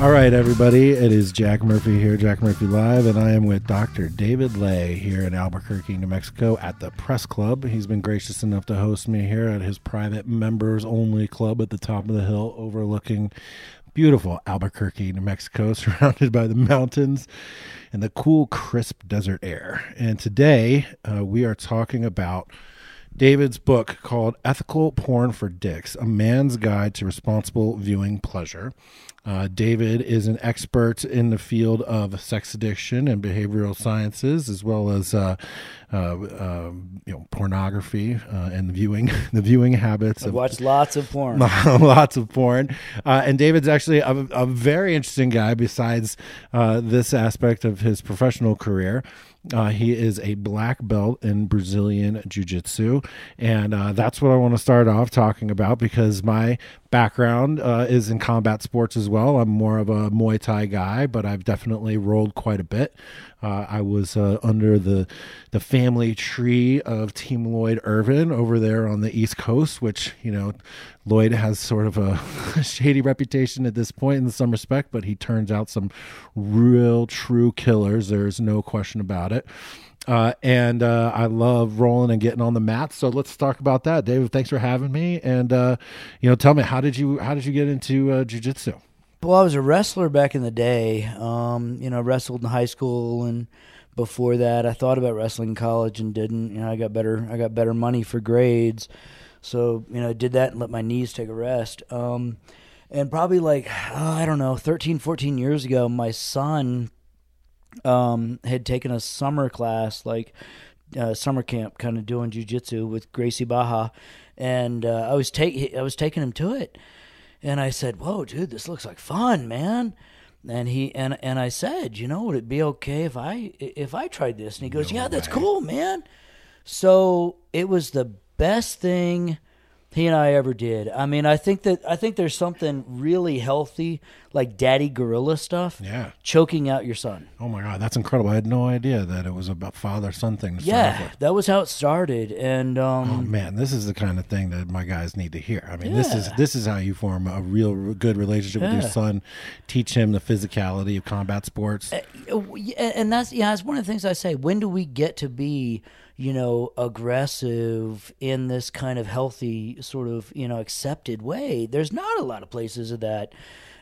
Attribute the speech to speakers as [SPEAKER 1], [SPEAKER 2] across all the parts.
[SPEAKER 1] All right, everybody. It is Jack Murphy here, Jack Murphy Live, and I am with Dr. David Lay here in Albuquerque, New Mexico at the Press Club. He's been gracious enough to host me here at his private members-only club at the top of the hill overlooking beautiful Albuquerque, New Mexico, surrounded by the mountains and the cool, crisp desert air. And today we are talking about David's book called Ethical Porn for Dicks, A Man's Guide to Responsible Viewing Pleasure. David is an expert in the field of sex addiction and behavioral sciences, as well as pornography and the viewing habits.
[SPEAKER 2] I've watched lots of porn.
[SPEAKER 1] Lots of porn. And David's actually a very interesting guy besides this aspect of his professional career. He is a black belt in Brazilian Jiu Jitsu, and that's what I want to start off talking about because my background is in combat sports as well. I'm more of a Muay Thai guy, but I've definitely rolled quite a bit. I was under the family tree of Team Lloyd Irvin over there on the East Coast, which, you know, Lloyd has sort of a shady reputation at this point in some respect, but he turns out some real true killers. There's no question about it. And I love rolling and getting on the mat. So let's talk about that. David, thanks for having me. And, tell me, how did you get into jiu-jitsu?
[SPEAKER 2] Well, I was a wrestler back in the day. Wrestled in high school, and before that, I thought about wrestling in college and didn't. I got better money for grades, so did that and let my knees take a rest. And probably 13, 14 years ago, my son had taken a summer class, summer camp, kind of doing jiu-jitsu with Gracie Baja, and I was taking him to it. And I said, "Whoa, dude, this looks like fun, man." And I said, "Would it be okay if I tried this?" And he goes, "Yeah, that's cool, man." So it was the best thing he and I ever did. I mean, I think there's something really healthy, like daddy gorilla stuff.
[SPEAKER 1] Yeah.
[SPEAKER 2] Choking out your son.
[SPEAKER 1] Oh my God, that's incredible. I had no idea that it was about father-son thing.
[SPEAKER 2] Yeah, that was how it started. And
[SPEAKER 1] oh man, this is the kind of thing that my guys need to hear. I mean, this is how you form a real good relationship with your son. Teach him the physicality of combat sports.
[SPEAKER 2] And that's one of the things I say. When do we get to be aggressive in this kind of healthy sort of, accepted way? There's not a lot of places of that.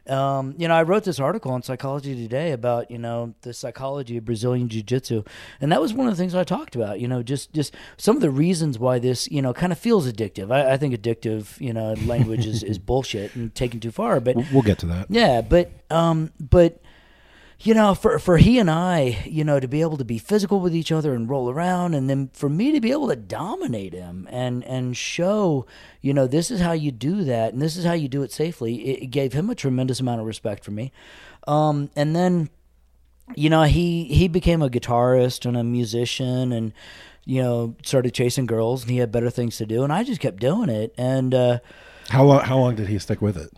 [SPEAKER 2] I wrote this article on Psychology Today about, the psychology of Brazilian Jiu-Jitsu. And that was one of the things I talked about, just some of the reasons why this, kind of feels addictive. I think addictive, language is bullshit and taken too far, but
[SPEAKER 1] we'll get to that.
[SPEAKER 2] Yeah. But for he and I, to be able to be physical with each other and roll around, and then for me to be able to dominate him and show, this is how you do that, and this is how you do it safely, it gave him a tremendous amount of respect for me. And then, he became a guitarist and a musician and, started chasing girls, and he had better things to do, and I just kept doing it. And
[SPEAKER 1] how long did he stick with it?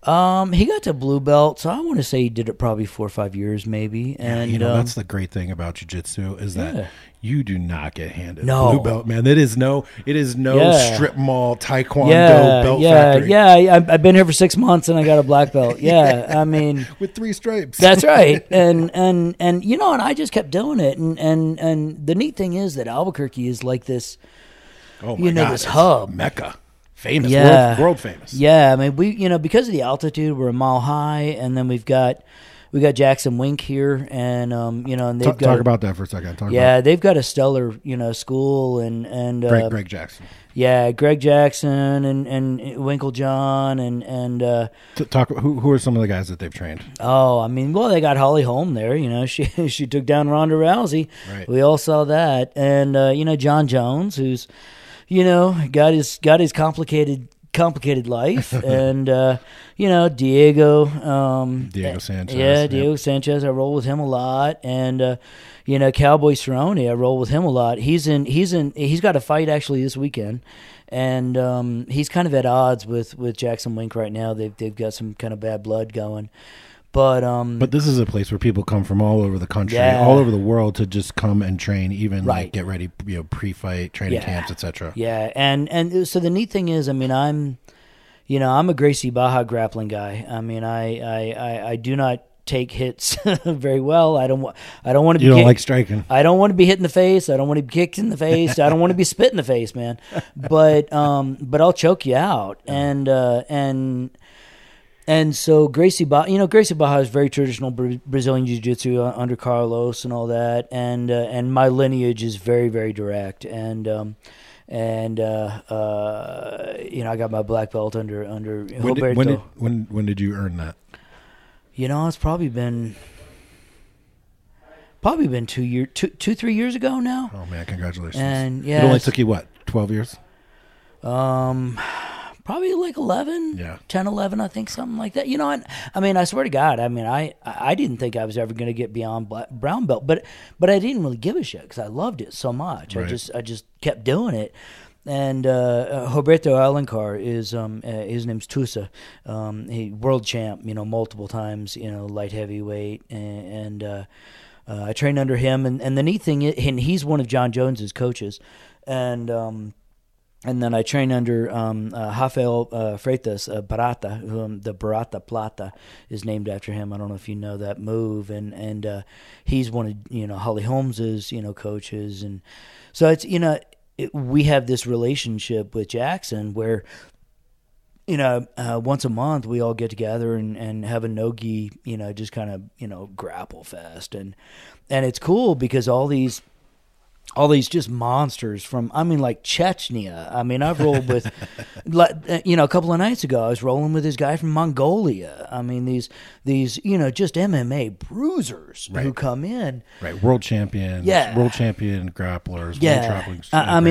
[SPEAKER 2] He got to blue belt, so I want to say he did it probably 4 or 5 years, maybe. And
[SPEAKER 1] that's the great thing about jiu-jitsu is that you do not get handed
[SPEAKER 2] blue
[SPEAKER 1] belt, man. It is no strip mall taekwondo belt factory.
[SPEAKER 2] Yeah, I've been here for 6 months and I got a black belt. Yeah, I mean,
[SPEAKER 1] with 3 stripes.
[SPEAKER 2] That's right. And I just kept doing it. And the neat thing is that Albuquerque is like this.
[SPEAKER 1] Oh my God,
[SPEAKER 2] this hub,
[SPEAKER 1] Mecca. Famous, world famous.
[SPEAKER 2] Yeah, I mean, we, because of the altitude, we're a mile high, and then we got Jackson Wink here, and and they've
[SPEAKER 1] talk about that for a second.
[SPEAKER 2] They've got a stellar, school, and
[SPEAKER 1] Greg Jackson.
[SPEAKER 2] Yeah, Greg Jackson and Winkle John and
[SPEAKER 1] talk. Who are some of the guys that they've trained?
[SPEAKER 2] Oh, I mean, well, they got Holly Holm there. She took down Ronda Rousey. Right. We all saw that, and John Jones, who's got his complicated life, and Diego Sanchez. Yeah, Diego Sanchez. I roll with him a lot, and Cowboy Cerrone. I roll with him a lot. He's got a fight actually this weekend, and he's kind of at odds with Jackson Wink right now. They've got some kind of bad blood going. But
[SPEAKER 1] this is a place where people come from all over the country, all over the world to just come and train, even like get ready, pre-fight training camps, etc.
[SPEAKER 2] Yeah, and so the neat thing is, I mean, I'm I'm a Gracie Baja grappling guy. I mean, I do not take hits very well. I don't want to be.
[SPEAKER 1] You don't like striking.
[SPEAKER 2] I don't want to be hit in the face. I don't want to be kicked in the face. I don't want to be spit in the face, man. But I'll choke you out. And so Gracie Baja is very traditional Brazilian Jiu-Jitsu under Carlos and all that, and my lineage is very, very direct, and I got my black belt under Roberto.
[SPEAKER 1] When did you earn that?
[SPEAKER 2] It's probably been 3 years ago now.
[SPEAKER 1] Oh man, congratulations!
[SPEAKER 2] And
[SPEAKER 1] it only took you what, 12 years?
[SPEAKER 2] Probably like 11,
[SPEAKER 1] yeah.
[SPEAKER 2] 10, 11, I think, something like that. I swear to God, I didn't think I was ever going to get beyond brown belt, but I didn't really give a shit because I loved it so much.
[SPEAKER 1] Right.
[SPEAKER 2] I just kept doing it. And Roberto Alencar is his name's Tusa. He world champ, multiple times, light heavyweight, and I trained under him. And the neat thing is, and he's one of John Jones's coaches, and then I trained under Rafael Freitas Barata, who the Barata Plata is named after him. I don't know if you know that move, and he's one of Holly Holmes's coaches, and so it's we have this relationship with Jackson where once a month we all get together and have a no-gi, just kind of grapple fest, and it's cool because all these just monsters from, like Chechnya. I've rolled with, a couple of nights ago, I was rolling with this guy from Mongolia. These just MMA bruisers who come in.
[SPEAKER 1] Right, world champions, world champion grapplers.
[SPEAKER 2] Yeah,
[SPEAKER 1] world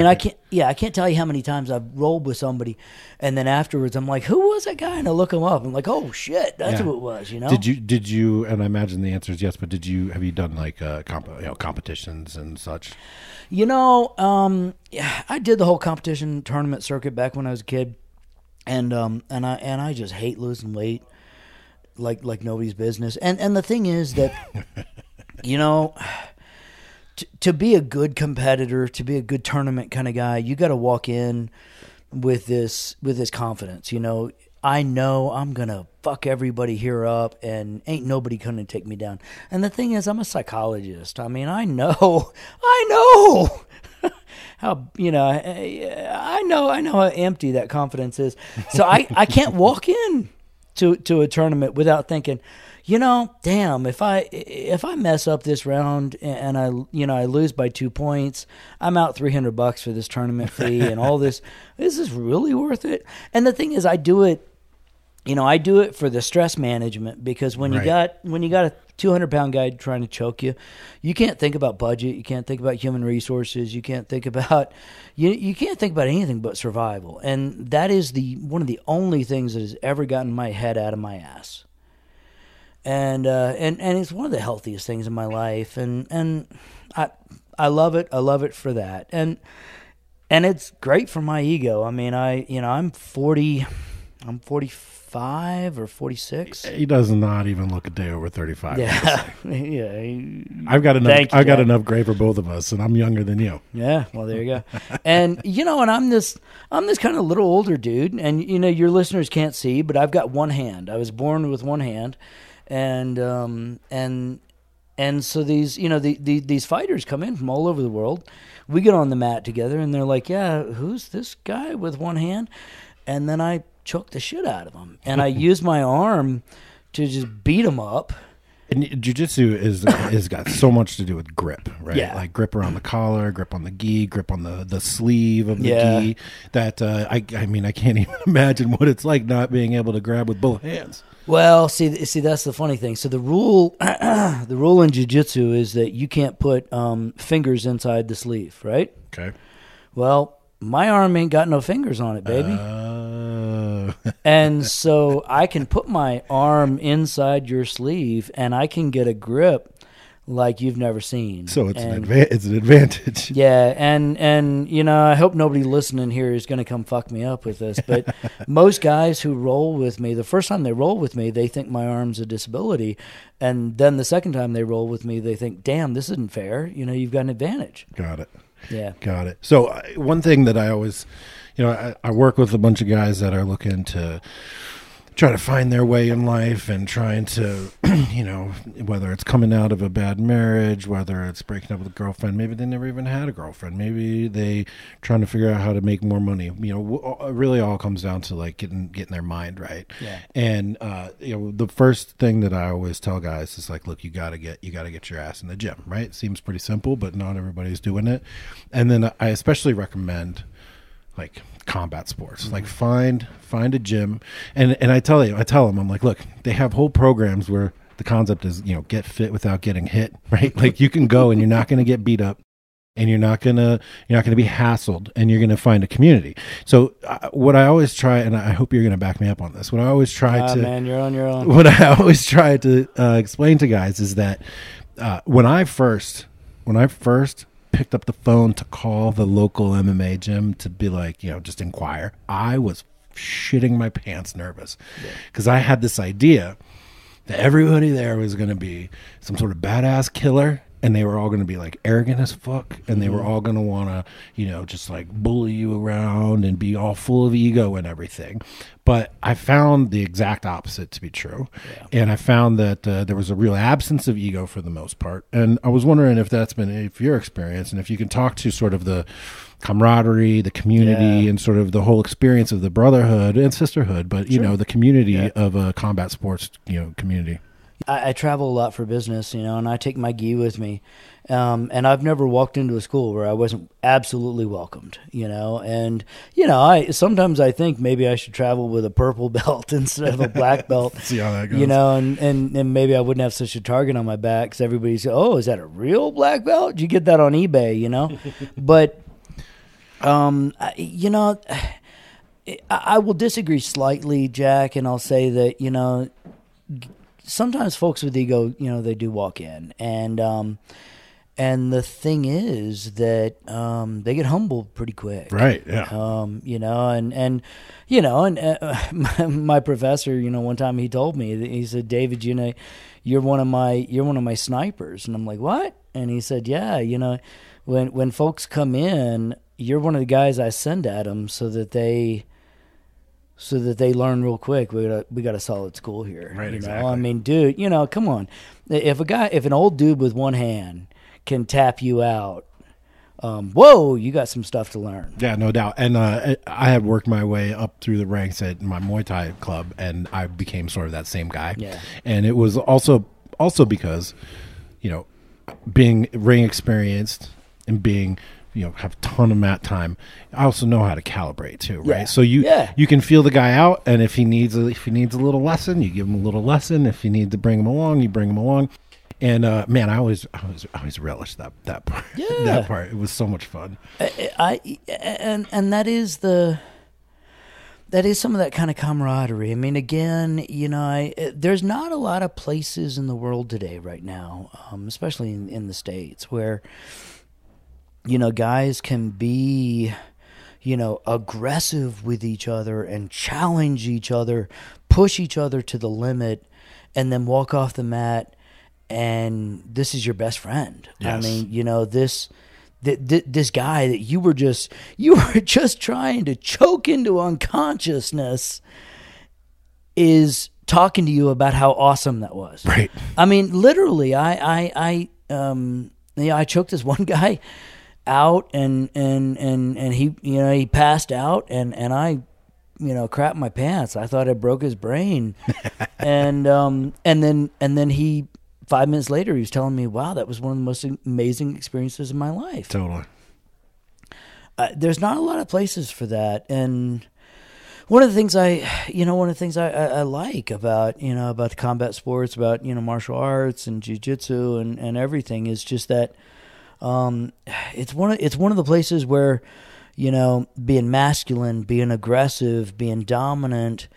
[SPEAKER 2] I can't tell you how many times I've rolled with somebody, and then afterwards I'm like, who was that guy? And I look him up. I'm like, oh shit, that's who it was.
[SPEAKER 1] Did you? And I imagine the answer is yes. But have you done like competitions and such?
[SPEAKER 2] I did the whole competition tournament circuit back when I was a kid, and I just hate losing weight, like nobody's business. And the thing is that, to be a good competitor, to be a good tournament kind of guy, you got to walk in with this confidence. I know I'm gonna fuck everybody here up, and ain't nobody gonna take me down. And the thing is, I'm a psychologist. I know how I know how empty that confidence is. So I can't walk in to a tournament without thinking, damn, if I mess up this round and I lose by 2 points, I'm out $300 for this tournament fee and all this. Is this really worth it? And the thing is, I do it for the stress management, because when you got a 200-pound guy trying to choke you, you can't think about budget, you can't think about human resources, you can't think about you can't think about anything but survival. And that is one of the only things that has ever gotten my head out of my ass. And it's one of the healthiest things in my life, and I love it. I love it for that, and it's great for my ego. I'm 40. I'm 45 or 46.
[SPEAKER 1] He does not even look a day over 35.
[SPEAKER 2] Yeah, yeah.
[SPEAKER 1] I've got enough gray for both of us, and I'm younger than you.
[SPEAKER 2] Yeah, well, there you go. And and I'm this kind of little older dude, and your listeners can't see, but I've got one hand. I was born with one hand, and so these fighters come in from all over the world. We get on the mat together, and they're like, "Yeah, who's this guy with one hand?" And then I choke the shit out of him, and I use my arm to just beat him up.
[SPEAKER 1] And jiu-jitsu is got so much to do with grip, right?
[SPEAKER 2] Yeah.
[SPEAKER 1] Like grip around the collar, grip on the gi, grip on the sleeve of the gi. That I can't even imagine what it's like not being able to grab with both hands.
[SPEAKER 2] Well, see, that's the funny thing. So the rule in jiu-jitsu is that you can't put fingers inside the sleeve, right?
[SPEAKER 1] Okay.
[SPEAKER 2] Well, my arm ain't got no fingers on it, baby. And so I can put my arm inside your sleeve, and I can get a grip like you've never seen.
[SPEAKER 1] So it's an advantage.
[SPEAKER 2] Yeah, and I hope nobody listening here is going to come fuck me up with this, but most guys who roll with me, the first time they roll with me, they think my arm's a disability, and then the second time they roll with me, they think, damn, this isn't fair. You've got an advantage.
[SPEAKER 1] Got it.
[SPEAKER 2] Yeah.
[SPEAKER 1] Got it. So one thing that I always, I work with a bunch of guys that are looking to try to find their way in life and trying to, whether it's coming out of a bad marriage, whether it's breaking up with a girlfriend, maybe they never even had a girlfriend, maybe they trying to figure out how to make more money. It really all comes down to like getting their mind right.
[SPEAKER 2] Yeah.
[SPEAKER 1] And the first thing that I always tell guys is like, look, you gotta get your ass in the gym, right? It seems pretty simple, but not everybody's doing it. And then I especially recommend like combat sports. Like find a gym, and I tell them, I'm like, look, they have whole programs where the concept is get fit without getting hit, right? Like you can go and you're not going to get beat up, and you're not gonna be hassled, and you're gonna find a community. So what I always try, and I hope you're gonna back me up on this, what I always try to,
[SPEAKER 2] man, you're on your own.
[SPEAKER 1] What I always try to explain to guys is that when I first picked up the phone to call the local MMA gym to be like, just inquire, I was shitting my pants nervous because I had this idea that everybody there was going to be some sort of badass killer, and they were all going to be like arrogant as fuck, and they were all going to want to, just like bully you around and be all full of ego and everything. But I found the exact opposite to be true. Yeah. And I found that there was a real absence of ego for the most part. And I was wondering if that's been your experience, and if you can talk to sort of the camaraderie, the community, and sort of the whole experience of the brotherhood and sisterhood, but, the community of a combat sports, community.
[SPEAKER 2] I travel a lot for business, and I take my gi with me. And I've never walked into a school where I wasn't absolutely welcomed, and, sometimes I think maybe I should travel with a purple belt instead of a black belt,
[SPEAKER 1] see how that goes.
[SPEAKER 2] And maybe I wouldn't have such a target on my back because everybody's, oh, is that a real black belt? Did you get that on eBay, But, I will disagree slightly, Jack, and I'll say that, sometimes folks with ego, they do walk in, and the thing is that they get humbled pretty quick,
[SPEAKER 1] right? Yeah.
[SPEAKER 2] My professor, one time he told me, he said, David, you're one of my snipers, and I'm like, what? And he said, yeah, when folks come in, you're one of the guys I send at them so that they learn real quick. We got a solid school here.
[SPEAKER 1] Right, exactly.
[SPEAKER 2] I mean, dude, come on. If an old dude with one hand can tap you out, whoa, you got some stuff to learn.
[SPEAKER 1] Yeah, no doubt. And I had worked my way up through the ranks at my Muay Thai club, and I became sort of that same guy.
[SPEAKER 2] Yeah.
[SPEAKER 1] And it was also because, being ring experienced and being, have a ton of mat time, I also know how to calibrate too, right?
[SPEAKER 2] Yeah.
[SPEAKER 1] So you can feel the guy out, and if he needs a little lesson, you give him a little lesson. If you need to bring him along, you bring him along. And man, I always relished that part.
[SPEAKER 2] Yeah.
[SPEAKER 1] That part. It was so much fun.
[SPEAKER 2] And that is some of that kind of camaraderie. I mean, again, there's not a lot of places in the world today right now, especially in the States, where guys can be, aggressive with each other and challenge each other, push each other to the limit, and then walk off the mat, and this is your best friend.
[SPEAKER 1] Yes.
[SPEAKER 2] I mean, this guy that you were just trying to choke into unconsciousness is talking to you about how awesome that was.
[SPEAKER 1] Right.
[SPEAKER 2] I mean, literally, I choked this one guy out, and he passed out, and I crapped my pants. I thought I broke his brain. and then he 5 minutes later he was telling me, wow, that was one of the most amazing experiences of my life.
[SPEAKER 1] Totally.
[SPEAKER 2] There's not a lot of places for that, and one of the things I like about the combat sports, about martial arts and Jiu Jitsu and everything is just that it's one of the places where being masculine, being aggressive, being dominant,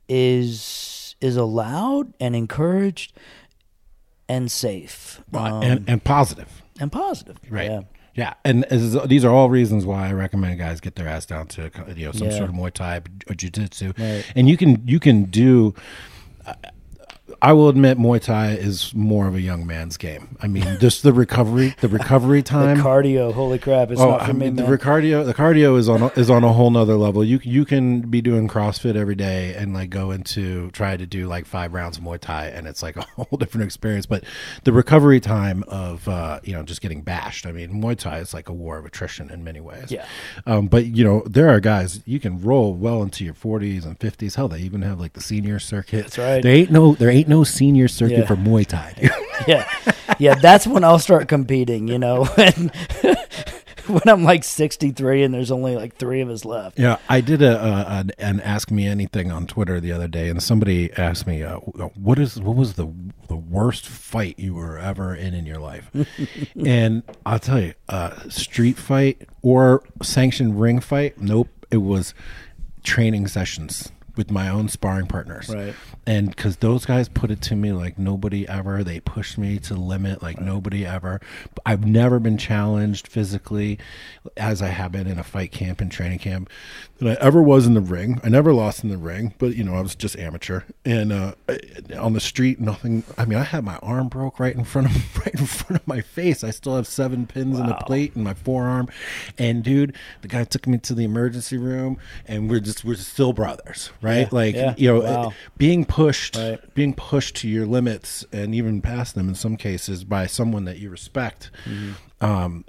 [SPEAKER 2] is allowed and encouraged and safe,
[SPEAKER 1] and positive,
[SPEAKER 2] right?
[SPEAKER 1] Yeah, and these are all reasons why I recommend guys get their ass down to some sort of Muay Thai or Jiu Jitsu,
[SPEAKER 2] right.
[SPEAKER 1] And you can do I will admit Muay Thai is more of a young man's game. I mean, just the recovery time.
[SPEAKER 2] The cardio, holy crap. It's not for me, man.
[SPEAKER 1] The cardio is on a whole nother level. You can be doing CrossFit every day and like try to do like 5 rounds of Muay Thai, and it's like a whole different experience. But the recovery time of, just getting bashed. I mean, Muay Thai is like a war of attrition in many ways.
[SPEAKER 2] Yeah.
[SPEAKER 1] But there are guys you can roll well into your 40s and 50s. Hell, they even have like the senior circuit.
[SPEAKER 2] That's right.
[SPEAKER 1] There ain't no senior circuit for Muay Thai. Dude.
[SPEAKER 2] Yeah. That's when I'll start competing. When I'm like 63 and there's only like 3 of us left.
[SPEAKER 1] Yeah, I did an Ask Me Anything on Twitter the other day, and somebody asked me, what was the worst fight you were ever in your life? And I'll tell you, street fight or sanctioned ring fight, nope, it was training sessions with my own sparring partners.
[SPEAKER 2] Right.
[SPEAKER 1] And because those guys put it to me like nobody ever. They pushed me to the limit like nobody ever. I've never been challenged physically as I have been in a fight camp and training camp than I ever was in the ring. I never lost in the ring, but I was just amateur. And on the street, nothing. I mean, I had my arm broke right in front of my face. I still have 7 pins in the plate in my forearm. And dude, the guy took me to the emergency room, and we're still brothers, right? Being pushed to your limits and even past them in some cases by someone that you respect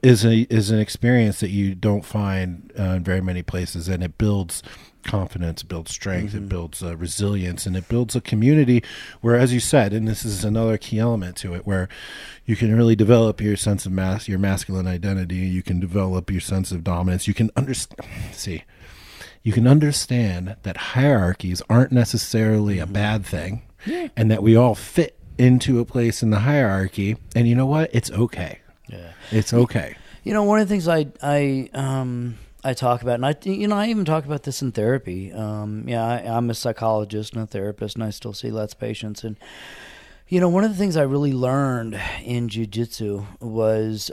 [SPEAKER 1] is an experience that you don't find in very many places, and it builds confidence, it builds strength, it builds resilience, and it builds a community where, as you said, and this is another key element to it, where you can really develop your sense of your masculine identity, you can develop your sense of dominance, you can understand that hierarchies aren't necessarily a bad thing, and that we all fit into a place in the hierarchy. And you know what? It's okay. Yeah, it's okay.
[SPEAKER 2] One of the things I talk about, and I even talk about this in therapy. I'm a psychologist and a therapist, and I still see lots of patients. And one of the things I really learned in Jiu Jitsu was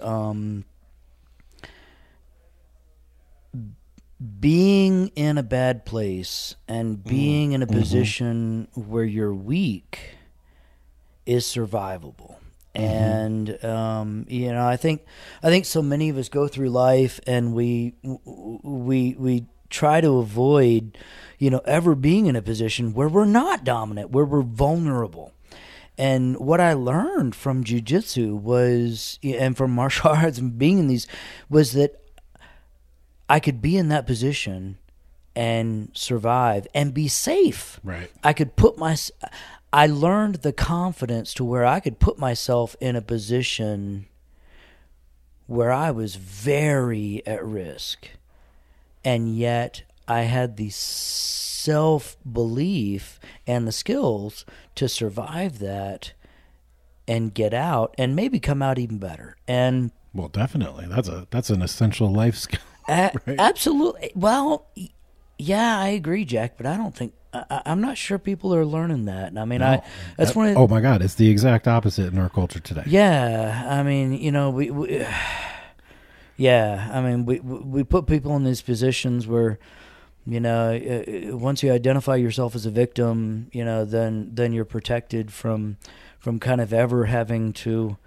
[SPEAKER 2] being in a bad place and being in a position where you're weak is survivable. And I think so many of us go through life and we try to avoid ever being in a position where we're not dominant, where we're vulnerable. And what I learned from jiu-jitsu and from martial arts and being in these, was that I could be in that position and survive and be safe.
[SPEAKER 1] Right.
[SPEAKER 2] I learned the confidence to where I could put myself in a position where I was very at risk. And yet I had the self-belief and the skills to survive that and get out and maybe come out even better. And
[SPEAKER 1] well, definitely. That's an essential life skill. Right?
[SPEAKER 2] Absolutely. Well, yeah, I agree, Jack, but I don't think I'm not sure people are learning that. I mean,
[SPEAKER 1] oh my God, it's the exact opposite in our culture today.
[SPEAKER 2] Yeah, I mean, we put people in these positions where, once you identify yourself as a victim, then you're protected from kind of ever having to,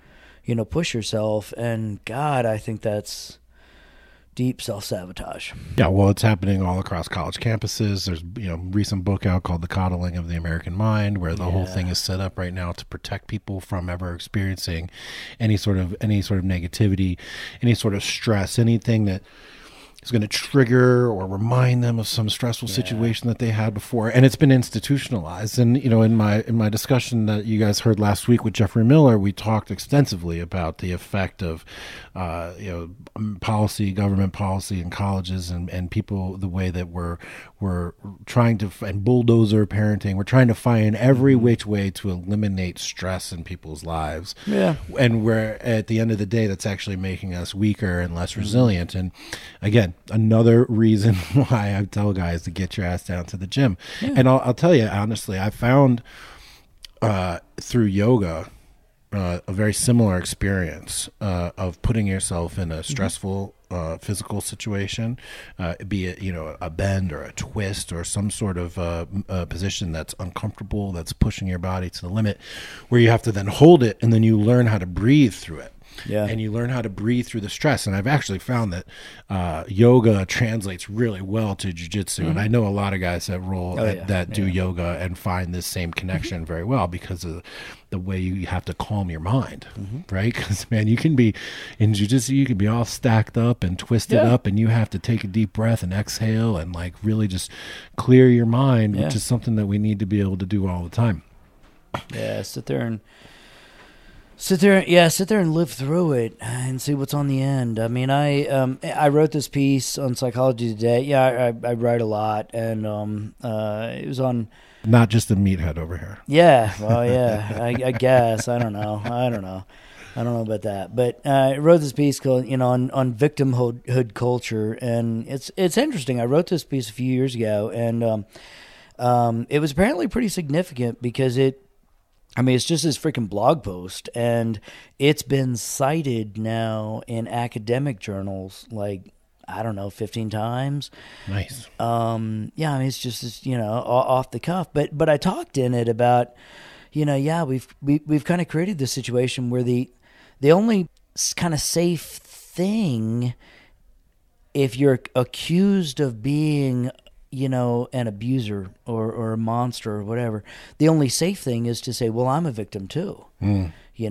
[SPEAKER 2] push yourself. And God, I think that's deep self-sabotage.
[SPEAKER 1] Yeah, well, it's happening all across college campuses. There's recent book out called The Coddling of the American Mind, where the whole thing is set up right now to protect people from ever experiencing any sort of negativity, any sort of stress, anything that is going to trigger or remind them of some stressful situation that they had before. And it's been institutionalized. And in my discussion that you guys heard last week with Jeffrey Miller, we talked extensively about the effect of government policy in colleges and people, the way that we're trying to, and bulldozer parenting, we're trying to find every which way to eliminate stress in people's lives.
[SPEAKER 2] Yeah.
[SPEAKER 1] And we're, at the end of the day, that's actually making us weaker and less resilient. And again, another reason why I tell guys to get your ass down to the gym. And I'll tell you honestly, I found through yoga a very similar experience of putting yourself in a stressful physical situation, be it a bend or a twist or some sort of position that's uncomfortable, that's pushing your body to the limit, where you have to then hold it, and then you learn how to breathe through it.
[SPEAKER 2] Yeah.
[SPEAKER 1] And you learn how to breathe through the stress. And I've actually found that yoga translates really well to jiu-jitsu. And I know a lot of guys that do yoga and find this same connection very well because of the way you have to calm your mind, right? Because, man, you can be in jiu-jitsu, you can be all stacked up and twisted up, and you have to take a deep breath and exhale and like really just clear your mind, which is something that we need to be able to do all the time.
[SPEAKER 2] Yeah, sit there and live through it and see what's on the end. I mean, I wrote this piece on Psychology Today. Yeah, I write a lot, and it was on.
[SPEAKER 1] Not just a meathead over here.
[SPEAKER 2] Yeah, well, yeah, I guess. I don't know about that, but I wrote this piece called on victimhood culture, and it's interesting. I wrote this piece a few years ago, and it was apparently pretty significant because it's just this freaking blog post, and it's been cited now in academic journals, like, I don't know, 15 times. Nice. It's just this, off the cuff. But I talked in it about, we've kind of created this situation where the only kind of safe thing, if you're accused of being an abuser or a monster or whatever, the only safe thing is to say, well, I'm a victim too. And you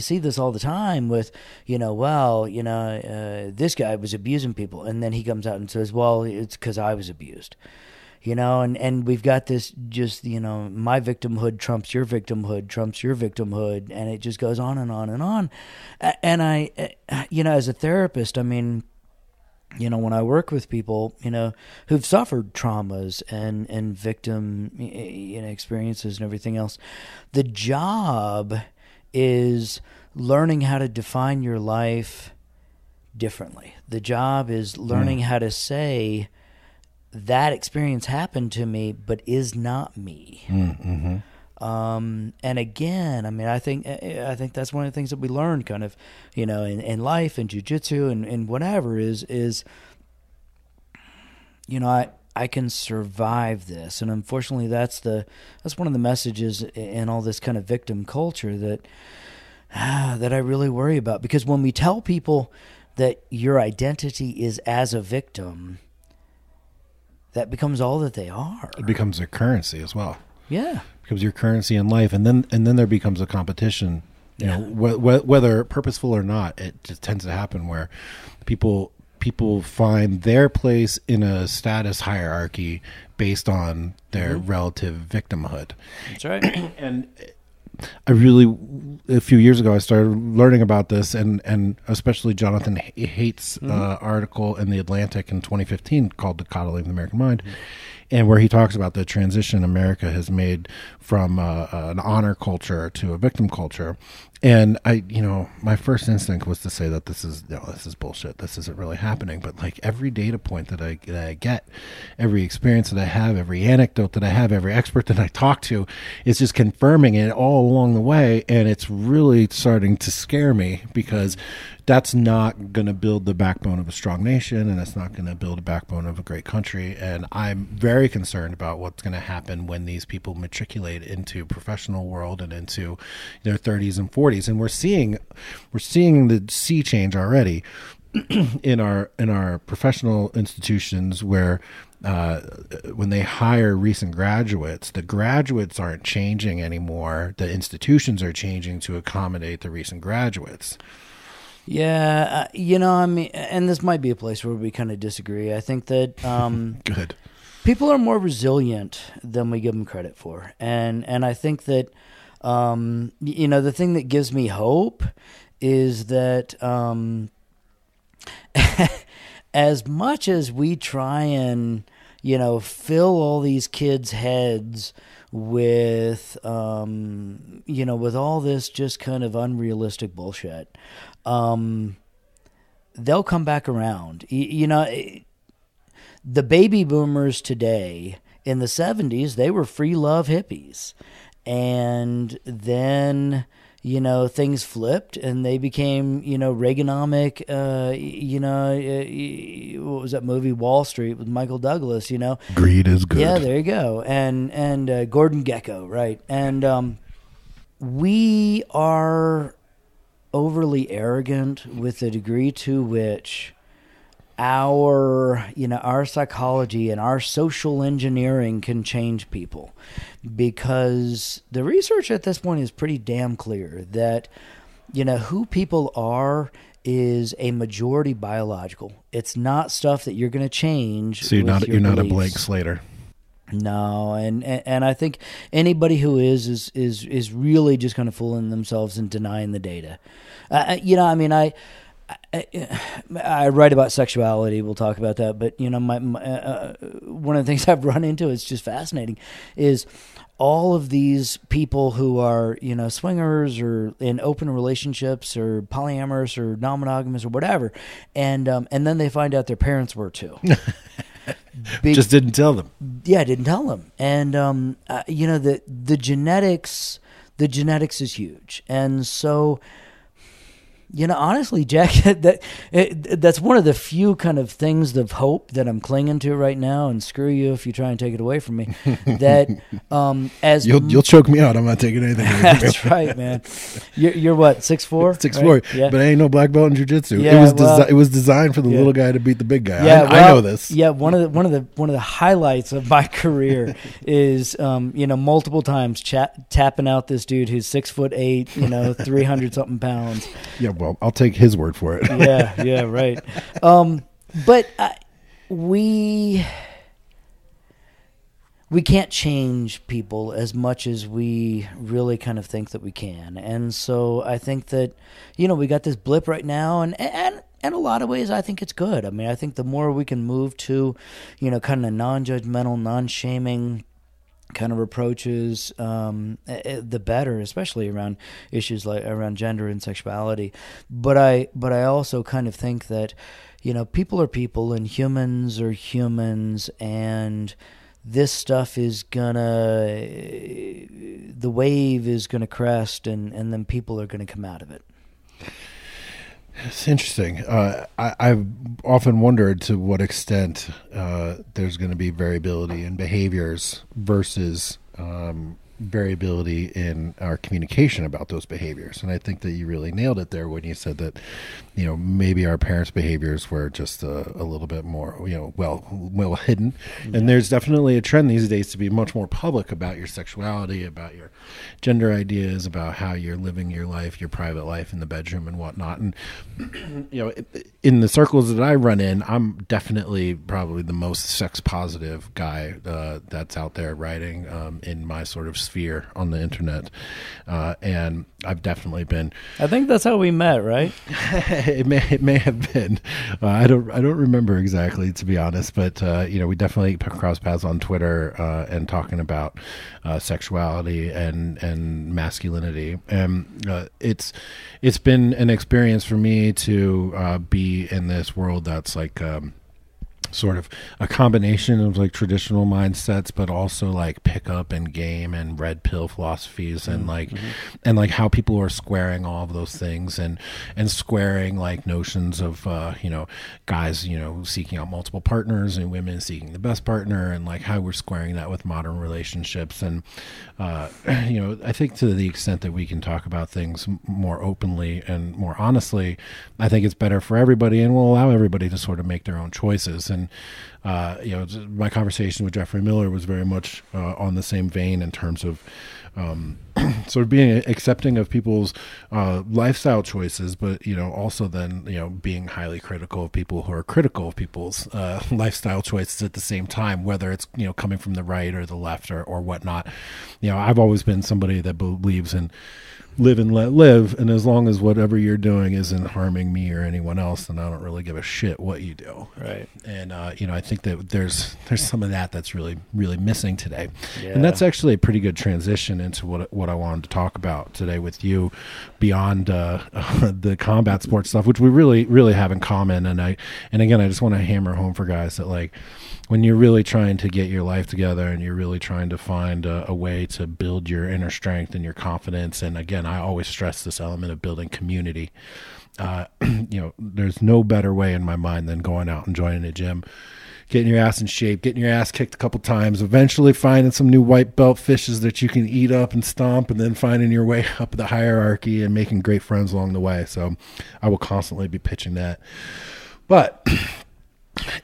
[SPEAKER 2] see this all the time with, this guy was abusing people. And then he comes out and says, well, it's because I was abused, and we've got this just, my victimhood trumps your victimhood, and it just goes on and on and on. And I, as a therapist, I mean, when I work with people, who've suffered traumas and victim, experiences and everything else, the job is learning how to define your life differently. The job is learning how to say that experience happened to me, but is not me. And again, I mean, I think that's one of the things that we learn kind of, in life and jiu-jitsu and whatever is, I can survive this. And unfortunately that's one of the messages in all this kind of victim culture that I really worry about, because when we tell people that your identity is as a victim, that becomes all that they are.
[SPEAKER 1] It becomes their currency as well.
[SPEAKER 2] Yeah.
[SPEAKER 1] Becomes your currency in life, and then there becomes a competition. Whether purposeful or not, it just tends to happen where people find their place in a status hierarchy based on their relative victimhood.
[SPEAKER 2] That's right.
[SPEAKER 1] And a few years ago, I started learning about this, and especially Jonathan Haidt's article in The Atlantic in 2015 called "The Coddling of the American Mind." And where he talks about the transition America has made from an honor culture to a victim culture. And my first instinct was to say that this is bullshit. This isn't really happening. But like every data point that I get, every experience that I have, every anecdote that I have, every expert that I talk to, is just confirming it all along the way. And it's really starting to scare me, because that's not going to build the backbone of a strong nation, and that's not going to build a backbone of a great country. And I'm very concerned about what's going to happen when these people matriculate into professional world and into their 30s and 40s. And we're seeing the sea change already in our professional institutions, where when they hire recent graduates, the graduates aren't changing anymore. The institutions are changing to accommodate the recent graduates.
[SPEAKER 2] Yeah, I mean, and this might be a place where we kind of disagree. I think that
[SPEAKER 1] good
[SPEAKER 2] people are more resilient than we give them credit for, and I think that the thing that gives me hope is that as much as we try and fill all these kids' heads with with all this just kind of unrealistic bullshit, they'll come back around. The baby boomers today, in the 70s, they were free love hippies. And then, things flipped and they became, Reaganomic, what was that movie, Wall Street with Michael Douglas,
[SPEAKER 1] Greed is good.
[SPEAKER 2] Yeah, there you go. And Gordon Gekko, right. And we are overly arrogant with the degree to which our psychology and our social engineering can change people, because the research at this point is pretty damn clear that who people are is a majority biological. It's not stuff that you're going to change.
[SPEAKER 1] So you're not a blank slater.
[SPEAKER 2] No, and I think anybody who is really just kind of fooling themselves and denying the data. I write about sexuality. We'll talk about that. But my one of the things I've run into, it's just fascinating, is all of these people who are swingers or in open relationships or polyamorous or non-monogamous or whatever, and then they find out their parents were too.
[SPEAKER 1] Just didn't tell them.
[SPEAKER 2] Yeah, didn't tell them. And the genetics is huge, and so. Honestly, Jack, that's one of the few kind of things of hope that I'm clinging to right now. And screw you if you try and take it away from me. That as
[SPEAKER 1] you'll choke me out. I'm not taking anything away from you.
[SPEAKER 2] That's right, man. You're what, 6'4"?
[SPEAKER 1] 6'4", right? Yeah. But I ain't no black belt in Jiu Jitsu.
[SPEAKER 2] Yeah,
[SPEAKER 1] it was designed for the little guy to beat the big guy.
[SPEAKER 2] Yeah,
[SPEAKER 1] I know this.
[SPEAKER 2] Yeah, one of the highlights of my career is multiple times tapping out this dude who's 6'8", 300 something pounds.
[SPEAKER 1] Yeah. Well, I'll take his word for it.
[SPEAKER 2] Yeah, right. But we can't change people as much as we really kind of think that we can. And so I think that, we got this blip right now, and in a lot of ways, I think it's good. I mean, I think the more we can move to, kind of non-judgmental, non-shaming kind of approaches, the better, especially around issues like around gender and sexuality. But I also kind of think that, people are people and humans are humans, and this stuff is the wave is gonna crest, and then people are gonna come out of it.
[SPEAKER 1] It's interesting. I've often wondered to what extent there's going to be variability in behaviors versus variability in our communication about those behaviors. And I think that you really nailed it there when you said that, maybe our parents' behaviors were just a little bit more, well hidden. Yeah. And there's definitely a trend these days to be much more public about your sexuality, about your gender ideas, about how you're living your life, your private life in the bedroom and whatnot. And, in the circles that I run in, I'm definitely probably the most sex positive guy that's out there writing in my sort of sphere on the internet. And I've definitely been. I
[SPEAKER 2] think that's how we met, right?
[SPEAKER 1] It may have been. I don't remember exactly, to be honest. But we definitely cross paths on Twitter and talking about sexuality and masculinity. And it's been an experience for me to be in this world that's like sort of a combination of like traditional mindsets, but also like pickup and game and red pill philosophies, and like and like how people are squaring all of those things, and squaring like notions of guys seeking out multiple partners and women seeking the best partner, and like how we're squaring that with modern relationships. And I think to the extent that we can talk about things more openly and more honestly, I think it's better for everybody, and will allow everybody to sort of make their own choices. And my conversation with Jeffrey Miller was very much on the same vein in terms of sort of being accepting of people's lifestyle choices, but also then being highly critical of people who are critical of people's lifestyle choices at the same time, whether it's coming from the right or the left or whatnot. I've always been somebody that believes in live and let live, and as long as whatever you're doing isn't harming me or anyone else, then I don't really give a shit what you do.
[SPEAKER 2] Right.
[SPEAKER 1] And I think that there's some of that's really, really missing today.
[SPEAKER 2] Yeah.
[SPEAKER 1] And that's actually a pretty good transition into what I wanted to talk about today with you, beyond the combat sports stuff, which we really, really have in common. And again, I just want to hammer home for guys that, like, when you're really trying to get your life together and you're really trying to find a way to build your inner strength and your confidence, and again, I always stress this element of building community. There's no better way in my mind than going out and joining a gym, getting your ass in shape, getting your ass kicked a couple times, eventually finding some new white belt fishes that you can eat up and stomp, and then finding your way up the hierarchy and making great friends along the way. So I will constantly be pitching that. But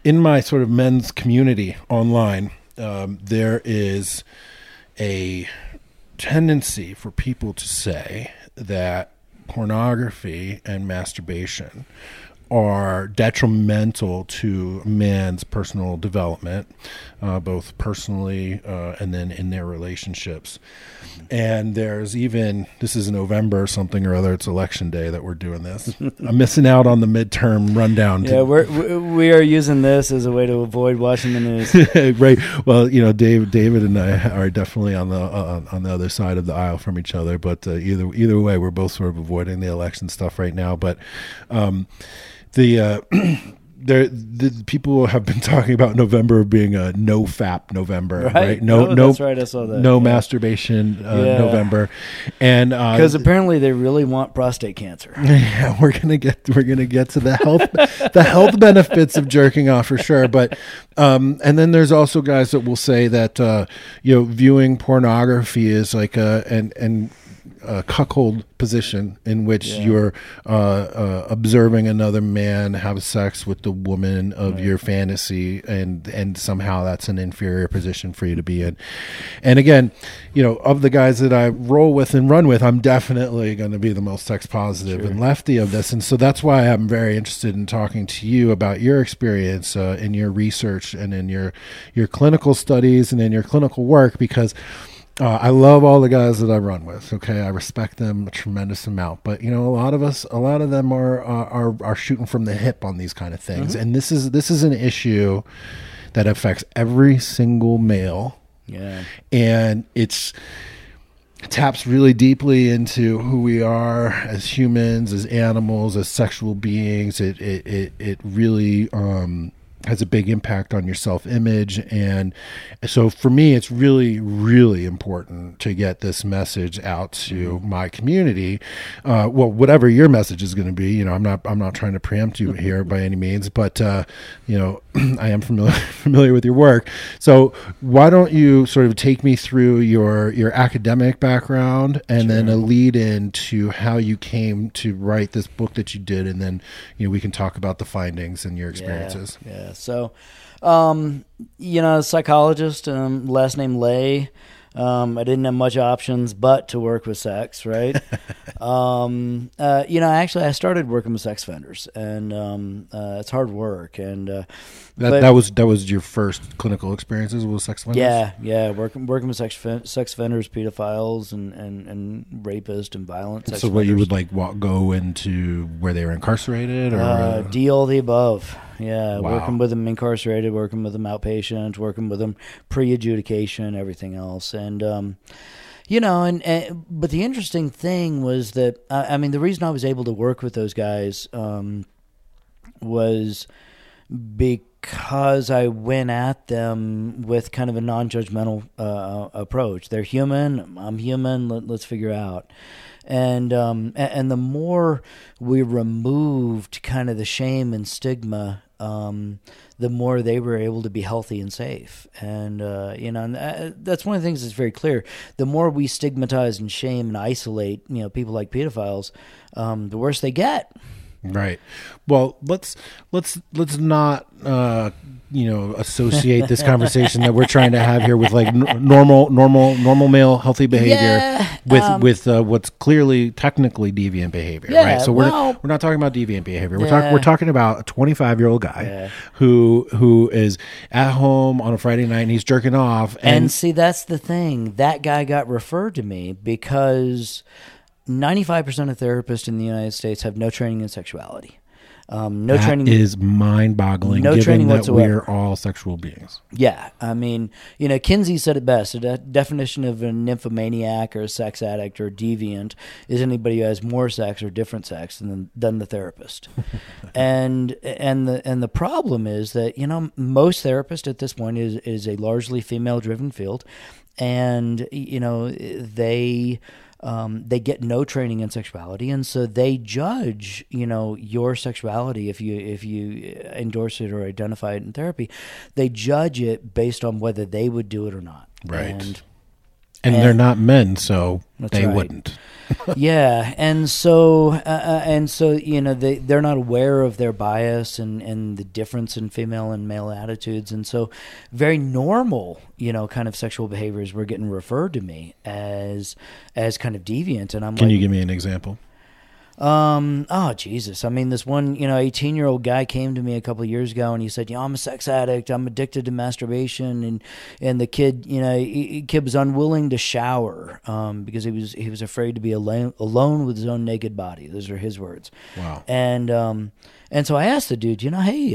[SPEAKER 1] in my sort of men's community online, there is a tendency for people to say that pornography and masturbation are detrimental to a man's personal development, both personally and then in their relationships. And there's even, this is November something or other, it's election day that we're doing this. I'm missing out on the midterm rundown.
[SPEAKER 2] Yeah, we are using this as a way to avoid watching the news.
[SPEAKER 1] Right. Well, David and I are definitely on the other side of the aisle from each other, but either way, we're both sort of avoiding the election stuff right now. But the people have been talking about November being a no FAP November, right? No,
[SPEAKER 2] that's right. I saw that.
[SPEAKER 1] No masturbation November, and
[SPEAKER 2] because apparently they really want prostate cancer.
[SPEAKER 1] Yeah, we're gonna get to the health benefits of jerking off for sure. But and then there's also guys that will say that viewing pornography is like a cuckold position in which you're observing another man have sex with the woman of your fantasy, and somehow that's an inferior position for you to be in. And again, of the guys that I roll with and run with, I'm definitely going to be the most sex positive and lefty of this. And so that's why I'm very interested in talking to you about your experience in your research and in your clinical studies and in your clinical work, because I love all the guys that I run with. Okay, I respect them a tremendous amount, but a lot of them are shooting from the hip on these kind of things, and this is an issue that affects every single male.
[SPEAKER 2] Yeah,
[SPEAKER 1] and it taps really deeply into who we are as humans, as animals, as sexual beings. It really has a big impact on your self-image. And so for me, it's really, really important to get this message out to my community. Whatever your message is going to be, I'm not trying to preempt you here by any means, but I am familiar with your work. So why don't you sort of take me through your academic background, and then a lead into how you came to write this book that you did, and then we can talk about the findings and your experiences.
[SPEAKER 2] Yeah. So, psychologist, last name Lay. I didn't have much options but to work with sex, right? Actually, I started working with sex offenders, and it's hard work. And
[SPEAKER 1] that was your first clinical experiences with sex offenders?
[SPEAKER 2] Yeah, working with sex offenders, pedophiles, and rapists and violent sex offenders.
[SPEAKER 1] What you would go into where they were incarcerated, or
[SPEAKER 2] all the above. Yeah,
[SPEAKER 1] wow.
[SPEAKER 2] Working with them incarcerated, working with them outpatient, working with them pre-adjudication, everything else. And, but the interesting thing was that, the reason I was able to work with those guys was because I went at them with kind of a non-judgmental approach. They're human, I'm human, let's figure out. And the more we removed kind of the shame and stigma, the more they were able to be healthy and safe. And, that's one of the things that's very clear. The more we stigmatize and shame and isolate, people like pedophiles, the worse they get.
[SPEAKER 1] Right. Well, let's not associate this conversation that we're trying to have here with like normal male healthy behavior with what's clearly technically deviant behavior, right? So we're not talking about deviant behavior. We're talking about a 25-year-old guy who is at home on a Friday night and he's jerking off.
[SPEAKER 2] And see, that's the thing. That guy got referred to me because 95% of therapists in the United States have no training in sexuality. No
[SPEAKER 1] that
[SPEAKER 2] training
[SPEAKER 1] is mind-boggling.
[SPEAKER 2] No
[SPEAKER 1] given
[SPEAKER 2] training
[SPEAKER 1] that
[SPEAKER 2] whatsoever.
[SPEAKER 1] we're all sexual beings.
[SPEAKER 2] Yeah, I mean, Kinsey said it best. The definition of a nymphomaniac or a sex addict or deviant is anybody who has more sex or different sex than the therapist. and the problem is that most therapists at this point is a largely female-driven field, and they get no training in sexuality, and so they judge, your sexuality if you endorse it or identify it in therapy. They judge it based on whether they would do it or not.
[SPEAKER 1] Right. And they're not men, so they wouldn't.
[SPEAKER 2] Yeah, and so they're not aware of their bias and the difference in female and male attitudes, and so very normal kind of sexual behaviors were getting referred to me as kind of deviant, and
[SPEAKER 1] Can you give me an example?
[SPEAKER 2] Oh Jesus! I mean, this one 18-year-old guy came to me a couple of years ago, and he said, I'm a sex addict. I'm addicted to masturbation, and the kid, kid was unwilling to shower because he was afraid to be alone with his own naked body. Those are his words.
[SPEAKER 1] Wow.
[SPEAKER 2] And so I asked the dude, hey,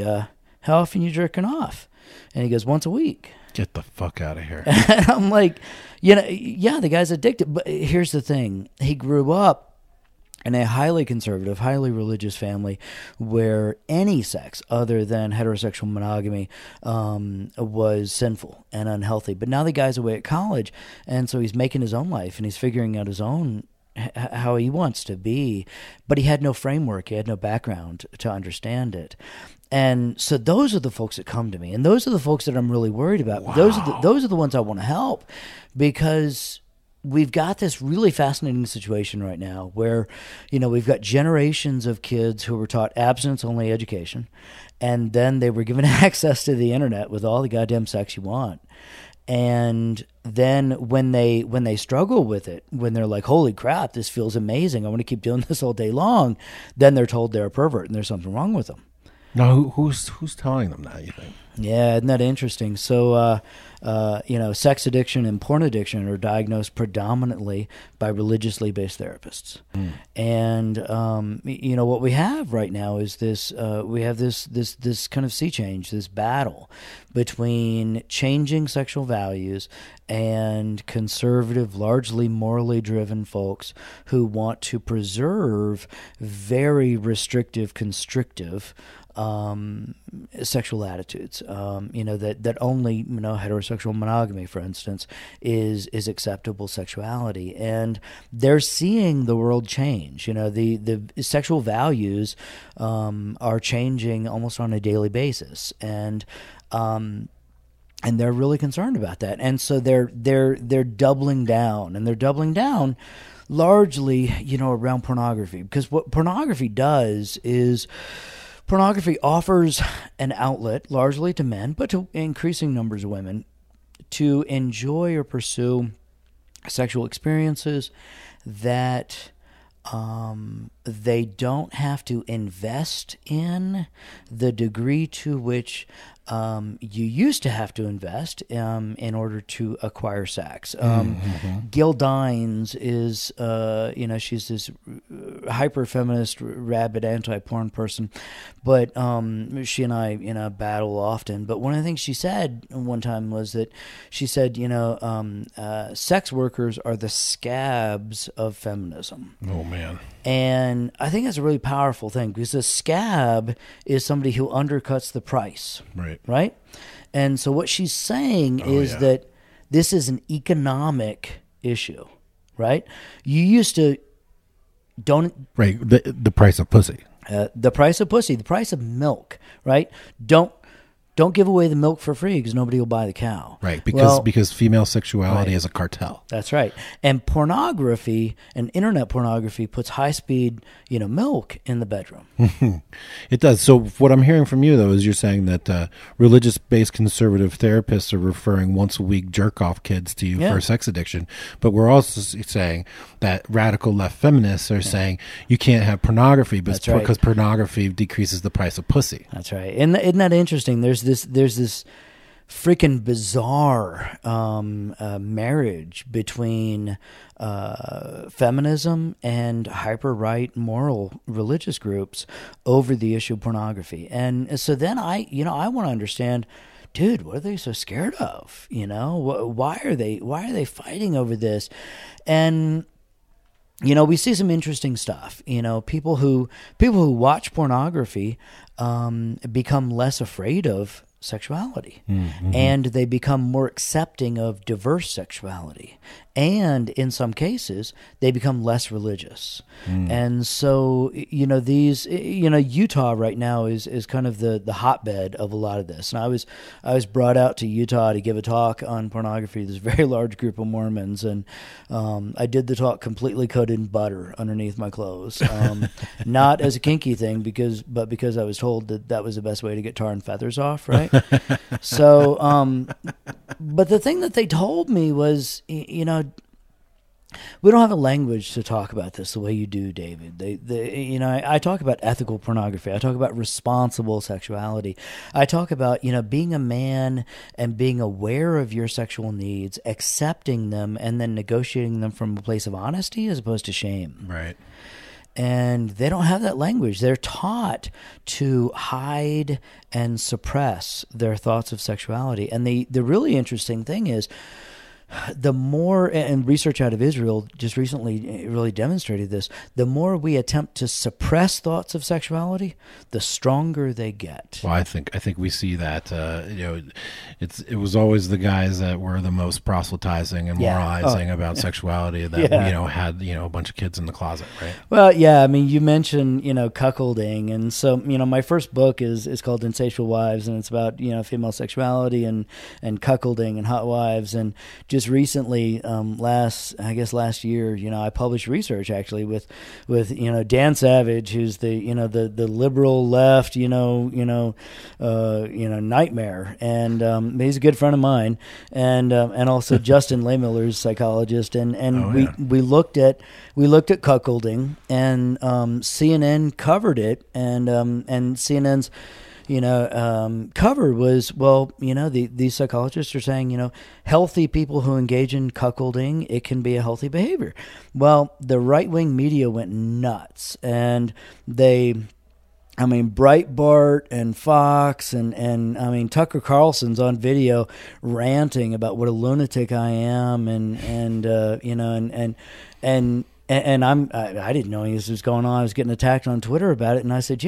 [SPEAKER 2] how often you jerking off? And he goes, once a week.
[SPEAKER 1] Get the fuck out of here.
[SPEAKER 2] And I'm like, yeah, the guy's addicted. But here's the thing: he grew up in a highly conservative, highly religious family where any sex other than heterosexual monogamy was sinful and unhealthy. But now the guy's away at college, and so he's making his own life, and he's figuring out his own how he wants to be. But he had no framework. He had no background to understand it. And so those are the folks that come to me, and those are the folks that I'm really worried about.
[SPEAKER 1] Wow.
[SPEAKER 2] Those are the ones I want to help, because we've got this really fascinating situation right now where, we've got generations of kids who were taught abstinence-only education, and then they were given access to the internet with all the goddamn sex you want. And then when they struggle with it, when they're like, holy crap, this feels amazing, I want to keep doing this all day long, then they're told they're a pervert and there's something wrong with them.
[SPEAKER 1] Now, who's telling them that, you think?
[SPEAKER 2] Yeah, isn't that interesting? So, sex addiction and porn addiction are diagnosed predominantly by religiously based therapists. And, what we have right now is this, we have this kind of sea change, this battle between changing sexual values and conservative, largely morally driven folks who want to preserve very restrictive, constrictive sexual attitudes, that only, heterosexual monogamy, for instance, is acceptable sexuality. And they're seeing the world change. The sexual values are changing almost on a daily basis. And they're really concerned about that. And so they're doubling down, and they're doubling down largely, around pornography, because what pornography does is pornography offers an outlet, largely to men, but to increasing numbers of women, to enjoy or pursue sexual experiences that they don't have to invest in the degree to which you used to have to invest in order to acquire sex. Gil Dines is, she's this hyper-feminist, rabid anti-porn person, but she and I, battle often. But one of the things she said one time was that she said, sex workers are the scabs of feminism.
[SPEAKER 1] Oh, man.
[SPEAKER 2] And I think that's a really powerful thing, because a scab is somebody who undercuts the price. Right? And so what she's saying is that this is an economic issue, right? You used to
[SPEAKER 1] Right, the price of pussy.
[SPEAKER 2] The price of pussy, the price of milk, right? Don't give away the milk for free because nobody will buy the cow.
[SPEAKER 1] Right, because female sexuality is a cartel.
[SPEAKER 2] That's right. And pornography and internet pornography puts high-speed, milk in the bedroom.
[SPEAKER 1] It does. So what I'm hearing from you, though, is you're saying that religious-based conservative therapists are referring once-a-week jerk-off kids to you for sex addiction. But we're also saying that radical left feminists are saying you can't have pornography because pornography decreases the price of pussy.
[SPEAKER 2] That's right. And isn't that interesting? There's this freaking bizarre marriage between feminism and hyper-right moral religious groups over the issue of pornography. And so then I want to understand, dude, what are they so scared of? Why are they fighting over this? And we see some interesting stuff. People who watch pornography become less afraid of sexuality, and they become more accepting of diverse sexuality, and in some cases they become less religious. And so Utah right now is kind of the hotbed of a lot of this. And I was brought out to Utah to give a talk on pornography. There's a very large group of Mormons, and I did the talk completely coated in butter underneath my clothes, not as a kinky thing, but because I was told that was the best way to get tar and feathers off, right? So, but the thing that they told me was, we don't have a language to talk about this the way you do, David. I talk about ethical pornography. I talk about responsible sexuality. I talk about, being a man and being aware of your sexual needs, accepting them, and then negotiating them from a place of honesty as opposed to shame.
[SPEAKER 1] Right.
[SPEAKER 2] And they don't have that language. They're taught to hide and suppress their thoughts of sexuality. And the really interesting thing is, the more, and research out of Israel just recently really demonstrated this, the more we attempt to suppress thoughts of sexuality, the stronger they get.
[SPEAKER 1] Well, I think we see that it was always the guys that were the most proselytizing and moralizing about sexuality that had a bunch of kids in the closet, right?
[SPEAKER 2] Well, yeah, I mean, you mentioned cuckolding, and so my first book is called Insatiable Wives, and it's about female sexuality and cuckolding and hot wives. And just recently, last year, I published research actually with Dan Savage, who's the liberal left, nightmare, and he's a good friend of mine, and also Justin Lehmiller's psychologist, and we looked at cuckolding, and CNN covered it, and CNN's cover was, these psychologists are saying, healthy people who engage in cuckolding, it can be a healthy behavior. Well, the right-wing media went nuts, and Breitbart and Fox and Tucker Carlson's on video ranting about what a lunatic I am, and I didn't know this was going on. I was getting attacked on Twitter about it, and I said,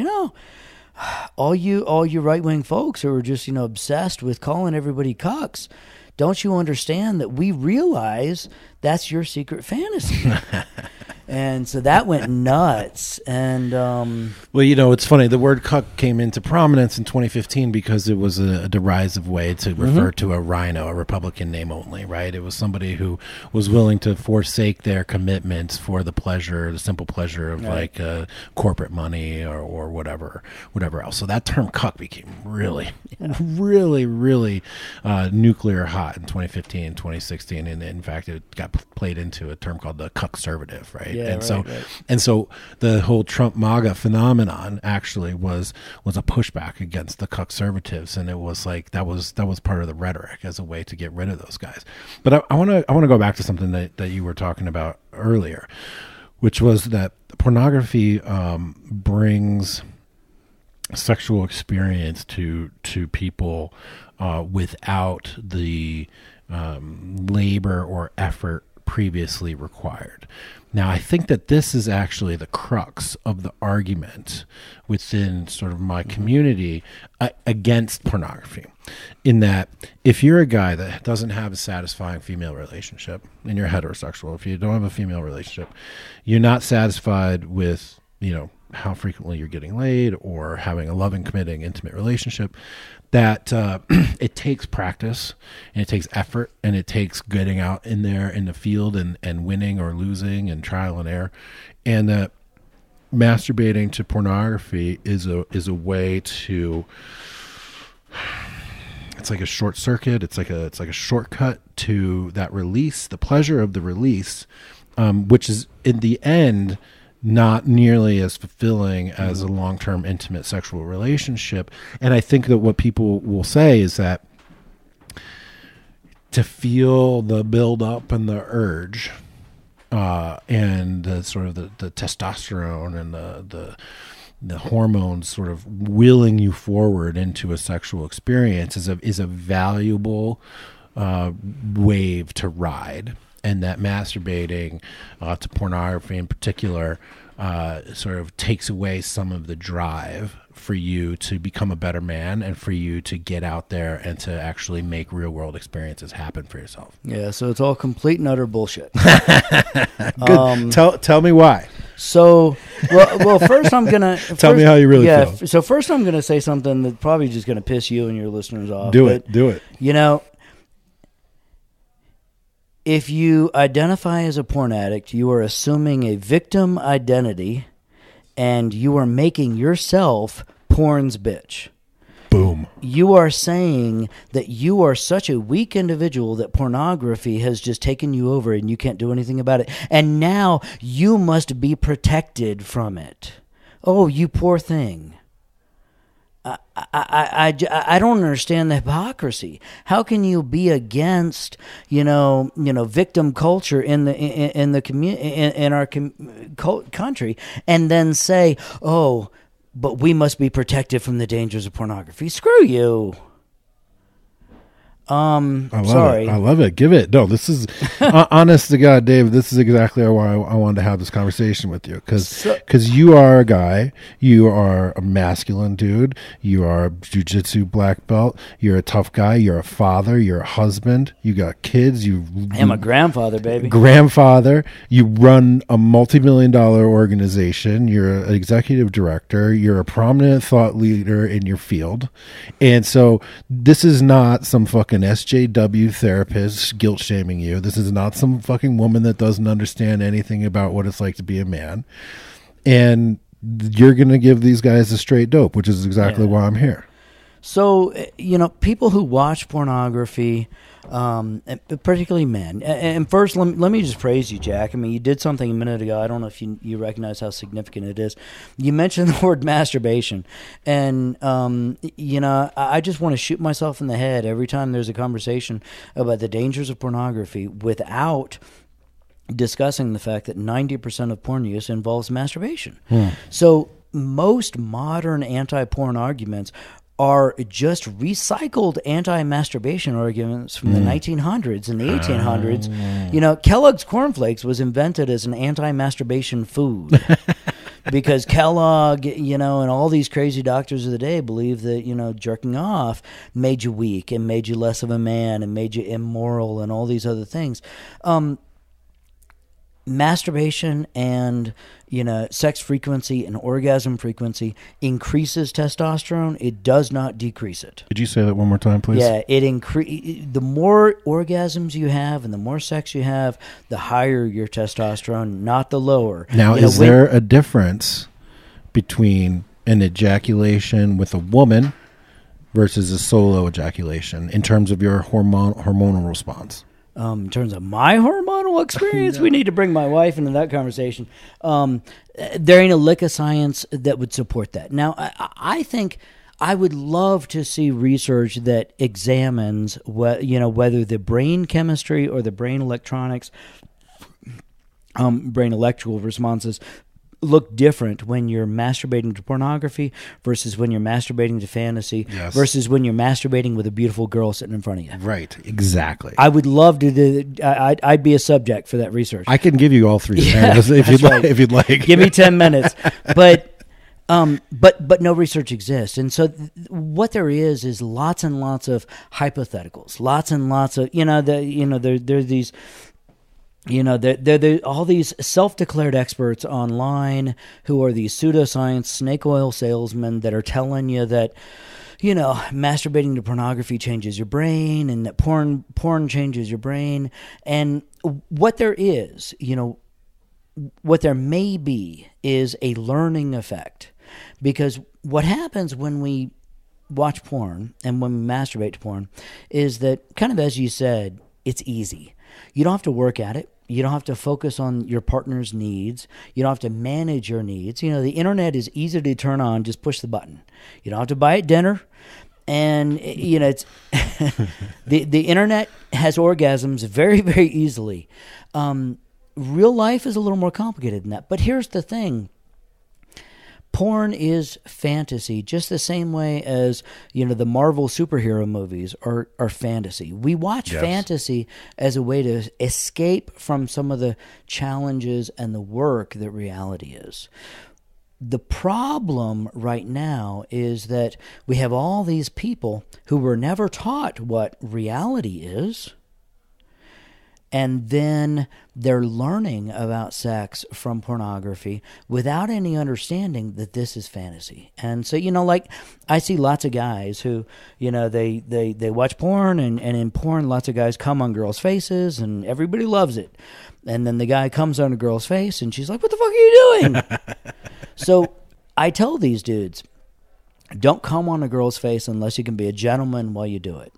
[SPEAKER 2] all you right-wing folks who are just, obsessed with calling everybody cucks, don't you understand that we realize that's your secret fantasy? And so that went nuts. And
[SPEAKER 1] it's funny. The word cuck came into prominence in 2015 because it was a derisive way to refer to a rhino, a Republican name only, right? It was somebody who was willing to forsake their commitments for the simple pleasure of corporate money or whatever else. So that term cuck became really, really nuclear hot in 2015, 2016, and in fact, it got played into a term called the cuck-servative, right?
[SPEAKER 2] Yeah,
[SPEAKER 1] and so the whole Trump MAGA phenomenon actually was a pushback against the cuck-servatives, and it was like that was part of the rhetoric as a way to get rid of those guys. But I want to go back to something that you were talking about earlier, which was that pornography brings sexual experience to people without the labor or effort previously required. Now, I think that this is actually the crux of the argument within sort of my community against pornography, in that if you're a guy that doesn't have a satisfying female relationship and you're heterosexual, if you don't have a female relationship, you're not satisfied with, how frequently you're getting laid or having a loving, committing, intimate relationship, that it takes practice and it takes effort and it takes getting out in there in the field and winning or losing and trial and error, and that masturbating to pornography is a way to, it's like a short circuit, it's like a shortcut to that release, the pleasure of the release, which is in the end not nearly as fulfilling as a long-term intimate sexual relationship. And I think that what people will say is that to feel the build up and the urge, and the sort of the testosterone and the hormones sort of willing you forward into a sexual experience is a valuable wave to ride, and that masturbating to pornography in particular sort of takes away some of the drive for you to become a better man and for you to get out there and to actually make real world experiences happen for yourself.
[SPEAKER 2] Yeah, so it's all complete and utter bullshit.
[SPEAKER 1] Good. Tell me why.
[SPEAKER 2] So, well, first I'm gonna
[SPEAKER 1] tell me how you really feel.
[SPEAKER 2] So first I'm gonna say something that's probably just gonna piss you and your listeners off.
[SPEAKER 1] Do it.
[SPEAKER 2] You know, if you identify as a porn addict, you are assuming a victim identity, and you are making yourself porn's bitch.
[SPEAKER 1] Boom.
[SPEAKER 2] You are saying that you are such a weak individual that pornography has just taken you over and you can't do anything about it. And now you must be protected from it. Oh, you poor thing. I don't understand the hypocrisy. How can you be against victim culture in our country and then say, oh, but we must be protected from the dangers of pornography? Screw you. Sorry.
[SPEAKER 1] I love it. Give it. No, this is honest to God, Dave. This is exactly why I wanted to have this conversation with you, because you are a guy. You are a masculine dude. You are a Jiu Jitsu black belt. You're a tough guy. You're a father. You're a husband. You got kids.
[SPEAKER 2] I'm a grandfather, baby.
[SPEAKER 1] Grandfather. You run a multi-million-dollar organization. You're an executive director. You're a prominent thought leader in your field, and so this is not some fucking SJW therapist guilt shaming you. This is not some fucking woman that doesn't understand anything about what it's like to be a man. And you're going to give these guys a straight dope, which is exactly why I'm here.
[SPEAKER 2] So, people who watch pornography, particularly men, and first let me just praise you, Jack. I mean, you did something a minute ago. I don't know if you recognize how significant it is. You mentioned the word masturbation, and I just want to shoot myself in the head every time there's a conversation about the dangers of pornography without discussing the fact that 90% of porn use involves masturbation. So most modern anti-porn arguments are just recycled anti-masturbation arguments from the 1900s and the 1800s. Kellogg's cornflakes was invented as an anti-masturbation food because Kellogg, and all these crazy doctors of the day believed that, jerking off made you weak and made you less of a man and made you immoral and all these other things. Masturbation and sex frequency and orgasm frequency increases testosterone. It does not decrease it.
[SPEAKER 1] Could you say that one more time, please?
[SPEAKER 2] Yeah, the more orgasms you have and the more sex you have, the higher your testosterone, not the lower.
[SPEAKER 1] Now, is there a difference between an ejaculation with a woman versus a solo ejaculation in terms of your hormonal response?
[SPEAKER 2] In terms of my hormonal experience, we need to bring my wife into that conversation. There ain't a lick of science that would support that. Now, I think I would love to see research that examines whether the brain chemistry or the brain electronics, brain electrical responses look different when you're masturbating to pornography versus when you're masturbating to fantasy versus when you're masturbating with a beautiful girl sitting in front of you.
[SPEAKER 1] Right, exactly.
[SPEAKER 2] I would love to do. I'd be a subject for that research.
[SPEAKER 1] I can give you all three if you'd like.
[SPEAKER 2] Give me 10 minutes, but no research exists, and so what there is lots and lots of hypotheticals, lots and lots of there's these. There all these self-declared experts online who are these pseudoscience snake oil salesmen that are telling you that, masturbating to pornography changes your brain and that porn changes your brain. And what there is, what there may be is a learning effect. Because what happens when we watch porn and when we masturbate to porn is that, kind of as you said, it's easy. You don't have to work at it. You don't have to focus on your partner's needs. You don't have to manage your needs. The internet is easy to turn on. Just push the button. You don't have to buy it dinner. And it's the internet has orgasms very, very easily. Real life is a little more complicated than that. But here's the thing. Porn is fantasy, just the same way as, the Marvel superhero movies are fantasy. We watch fantasy as a way to escape from some of the challenges and the work that reality is. The problem right now is that we have all these people who were never taught what reality is, and then they're learning about sex from pornography without any understanding that this is fantasy. And so, I see lots of guys who, they watch porn, and in porn, lots of guys come on girls' faces, and everybody loves it. And then the guy comes on a girl's face, and she's like, "What the fuck are you doing?" So I tell these dudes, don't come on a girl's face unless you can be a gentleman while you do it.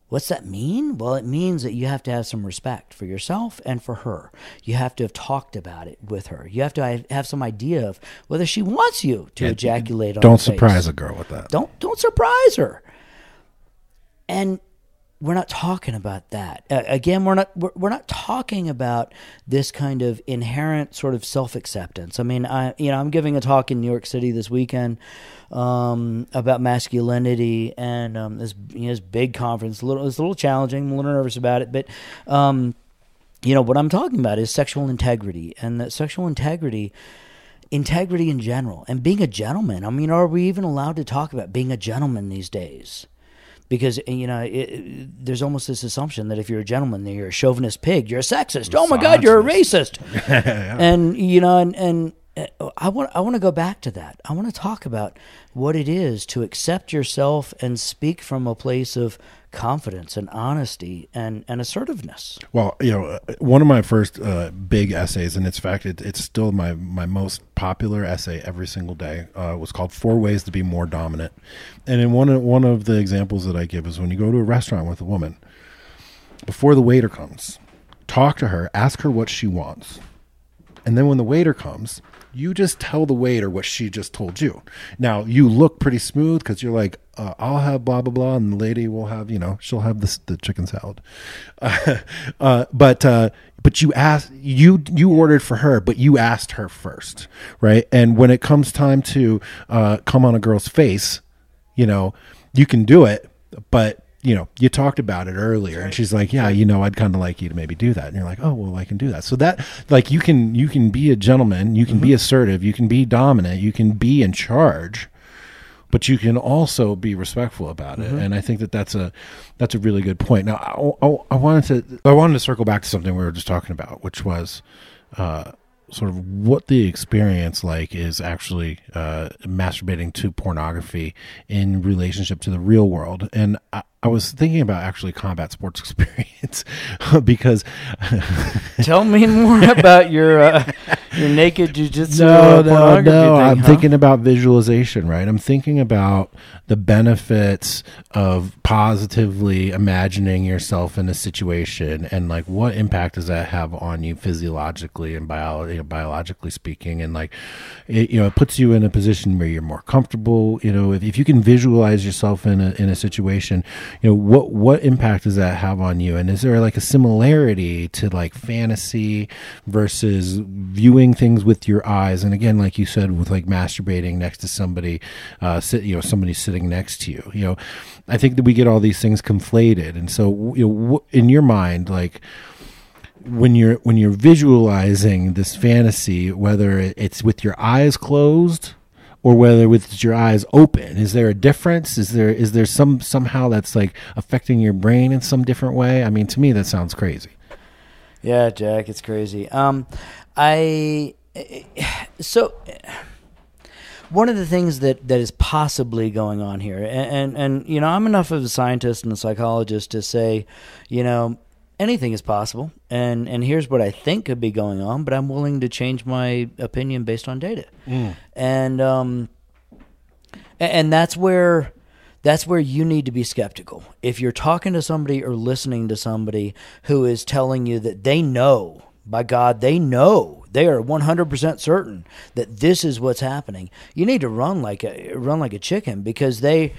[SPEAKER 2] What's that mean? Well, it means that you have to have some respect for yourself and for her. You have to have talked about it with her. You have to have some idea of whether she wants you to ejaculate on her face.
[SPEAKER 1] Don't surprise a girl with that.
[SPEAKER 2] Don't surprise her. And we're not talking about that. Again, we're not talking about this kind of inherent sort of self-acceptance. I mean, I'm giving a talk in New York City this weekend about masculinity, and this big conference. It's a little challenging. I'm a little nervous about it, but what I'm talking about is sexual integrity, and that sexual integrity in general, and being a gentleman. I mean, are we even allowed to talk about being a gentleman these days? Because, there's almost this assumption that if you're a gentleman, then you're a chauvinist pig, you're a sexist. Oh my God, you're a racist. Yeah. And I want to go back to that. I want to talk about what it is to accept yourself and speak from a place of confidence and honesty and assertiveness.
[SPEAKER 1] Well, one of my first big essays, and in fact, it's still my most popular essay every single day, was called 4 Ways to Be More Dominant. And in one of the examples that I give is when you go to a restaurant with a woman, before the waiter comes, talk to her, ask her what she wants. And then when the waiter comes, you just tell the waiter what she just told you. Now, you look pretty smooth because you're like, I'll have blah, blah, blah, and the lady will have, she'll have the chicken salad. But you asked, you ordered for her, but you asked her first, right? And when it comes time to come on a girl's face, you can do it, but you talked about it earlier, and she's like, yeah, I'd kind of like you to maybe do that. And you're like, oh, well, I can do that. So that, like, you can be a gentleman, you can be assertive, you can be dominant, you can be in charge, but you can also be respectful about it. And I think that's a really good point. Now, I wanted to circle back to something we were just talking about, which was sort of what the experience like is actually masturbating to pornography in relationship to the real world. And I was thinking about actually combat sports experience because
[SPEAKER 2] tell me more about your naked jiu-jitsu pornography thing,
[SPEAKER 1] I'm thinking about visualization, right? I'm thinking about the benefits of positively imagining yourself in a situation, and like what impact does that have on you physiologically and biologically speaking, and like it puts you in a position where you're more comfortable. If you can visualize yourself in a situation, what impact does that have on you? And is there like a similarity to like fantasy versus viewing things with your eyes? And again, like you said, with like masturbating next to somebody, somebody sitting next to you, I think that we get all these things conflated. And so, in your mind, like when you're visualizing this fantasy, whether it's with your eyes closed or whether with your eyes open, is there a difference? Is there somehow that's like affecting your brain in some different way? I mean, to me, that sounds crazy.
[SPEAKER 2] Yeah, Jack, it's crazy. So one of the things that is possibly going on here, and I'm enough of a scientist and a psychologist to say, anything is possible, and here's what I think could be going on, but I'm willing to change my opinion based on data. And that's where you need to be skeptical. If you're talking to somebody or listening to somebody who is telling you that they know, by God, they know, they are 100% certain that this is what's happening, you need to run like a chicken, because they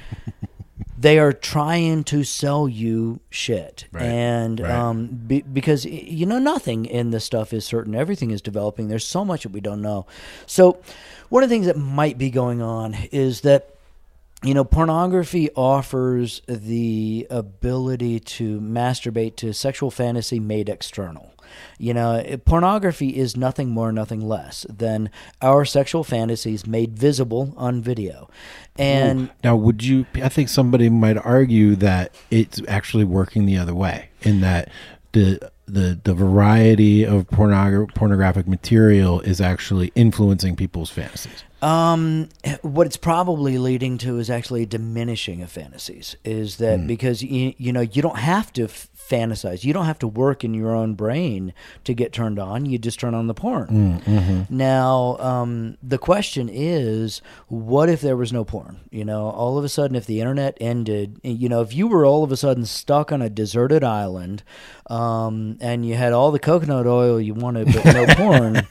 [SPEAKER 2] they are trying to sell you shit.
[SPEAKER 1] Right.
[SPEAKER 2] And because, nothing in this stuff is certain. Everything is developing. There's so much that we don't know. So one of the things that might be going on is that, pornography offers the ability to masturbate to sexual fantasy made external. Pornography is nothing more, nothing less than our sexual fantasies made visible on video. And
[SPEAKER 1] now, I think somebody might argue that it's actually working the other way, in that the variety of pornographic material is actually influencing people's fantasies.
[SPEAKER 2] What it's probably leading to is actually diminishing of fantasies. Is that because you don't have to fantasize, you don't have to work in your own brain to get turned on. You just turn on the porn. Now, the question is, what if there was no porn? All of a sudden, if the internet ended, if you were all of a sudden stuck on a deserted island, and you had all the coconut oil you wanted but no porn.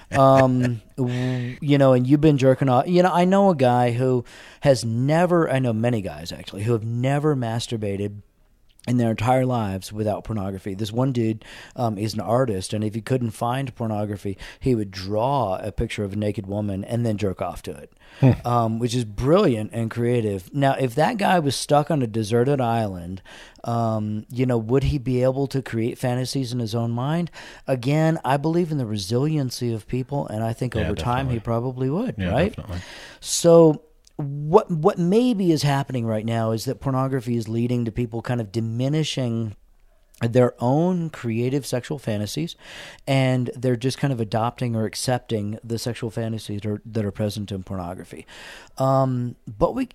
[SPEAKER 2] And you've been jerking off. I know a guy who has never, I know many guys actually, who have never masturbated in their entire lives without pornography. This one dude is an artist, and if he couldn't find pornography, he would draw a picture of a naked woman and then jerk off to it, which is brilliant and creative. Now, if that guy was stuck on a deserted island, would he be able to create fantasies in his own mind? Again, I believe in the resiliency of people, and I think over time he probably would, right? Definitely. So what maybe is happening right now is that pornography is leading to people kind of diminishing their own creative sexual fantasies, and they're just kind of adopting or accepting the sexual fantasies that are present in pornography. But we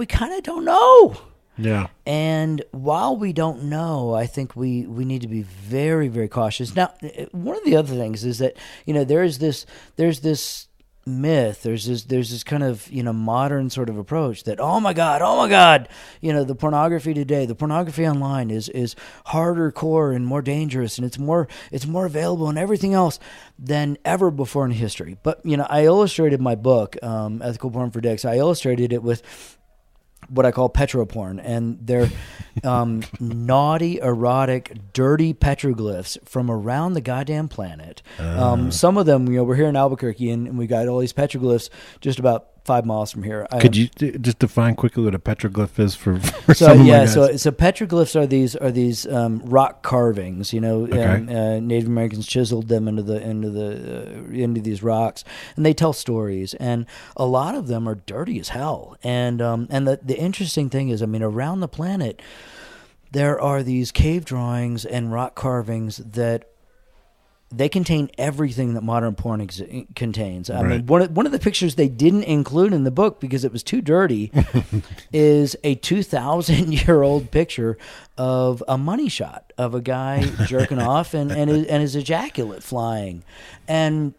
[SPEAKER 2] kind of don't know.
[SPEAKER 1] Yeah.
[SPEAKER 2] And while we don't know, I think we need to be very, very cautious. Now, one of the other things is that, there's this myth, there's this kind of modern sort of approach that oh my god, the pornography today, the pornography online is harder core and more dangerous, and it's more available and everything else than ever before in history. But I illustrated my book, Ethical Porn for Dicks. I illustrated it with what I call petroporn, and they're naughty, erotic, dirty petroglyphs from around the goddamn planet. Some of them, we're here in Albuquerque, and we got all these petroglyphs just about 5 miles from here.
[SPEAKER 1] Could you just define quickly what a petroglyph is for some of my guys?
[SPEAKER 2] So petroglyphs are these rock carvings. Native Americans chiseled them into these rocks, and they tell stories. And a lot of them are dirty as hell. And the interesting thing is, around the planet, there are these cave drawings and rock carvings that they contain everything that modern porn contains. I mean, one of the pictures they didn't include in the book because it was too dirty is a 2,000-year-old picture of a money shot of a guy jerking off and his ejaculate flying. And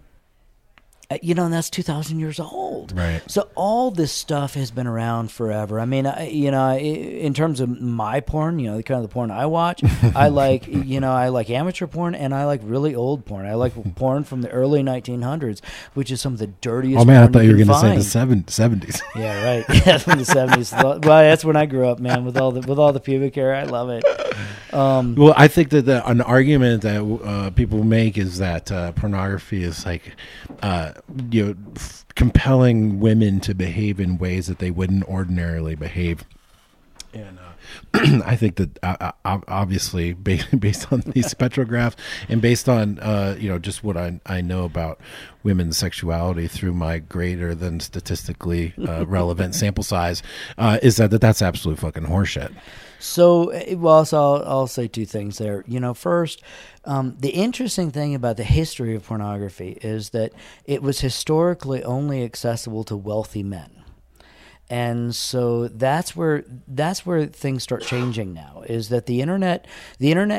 [SPEAKER 2] that's 2,000 years old. Right. So all this stuff has been around forever. In terms of my porn, the kind of the porn I watch, I like amateur porn, and I like really old porn. I like porn from the early 1900s, which is some of the dirtiest.
[SPEAKER 1] Oh man,
[SPEAKER 2] porn
[SPEAKER 1] I thought you were going
[SPEAKER 2] to
[SPEAKER 1] say the 70s.
[SPEAKER 2] Yeah, right. Yeah, from the 70s. Well, that's when I grew up, man. With all the pubic hair, I love it.
[SPEAKER 1] Well, I think that an argument that people make is that pornography is like, compelling women to behave in ways that they wouldn't ordinarily behave. And I think that obviously based on these petrographs and based on just what I know about women's sexuality through my greater than statistically relevant sample size, is that's absolute fucking horseshit.
[SPEAKER 2] So I'll say two things there. First, the interesting thing about the history of pornography is that it was historically only accessible to wealthy men. And so that's where things start changing now, is that the internet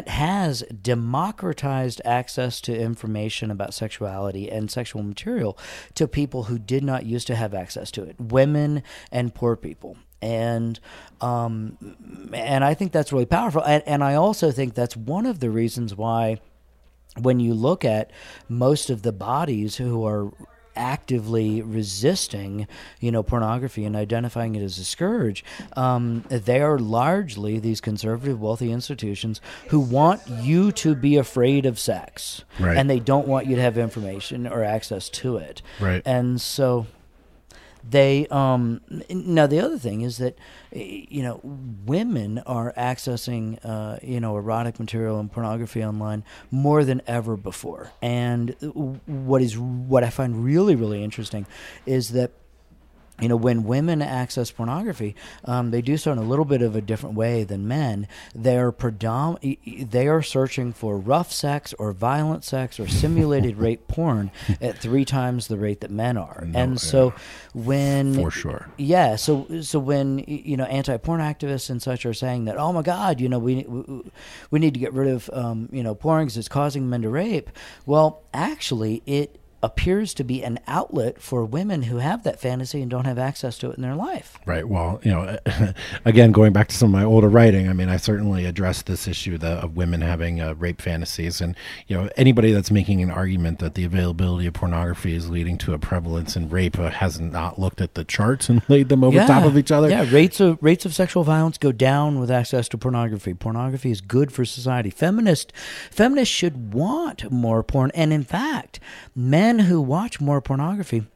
[SPEAKER 2] has democratized access to information about sexuality and sexual material to people who did not used to have access to it, women and poor people. And I think that's really powerful. And I also think that's one of the reasons why when you look at most of the bodies who are actively resisting, pornography and identifying it as a scourge, they are largely these conservative, wealthy institutions who want you to be afraid of sex,
[SPEAKER 1] right.
[SPEAKER 2] and they don't want you to have information or access to it.
[SPEAKER 1] Right.
[SPEAKER 2] And so they now the other thing is that women are accessing erotic material and pornography online more than ever before. And what I find really, really interesting is that when women access pornography, they do so in a little bit of a different way than men. They are searching for rough sex or violent sex or simulated rape porn at 3 times the rate that men are. So when
[SPEAKER 1] for sure,
[SPEAKER 2] so when anti-porn activists and such are saying that, oh my God, we need to get rid of porn because it's causing men to rape. Well, actually, it appears to be an outlet for women who have that fantasy and don't have access to it in their life.
[SPEAKER 1] Right. Well, again, going back to some of my older writing, I certainly addressed this issue of women having rape fantasies. And, anybody that's making an argument that the availability of pornography is leading to a prevalence in rape has not looked at the charts and laid them over top of each other.
[SPEAKER 2] Yeah, rates of sexual violence go down with access to pornography. Pornography is good for society. Feminists should want more porn. And in fact, men who watch more pornography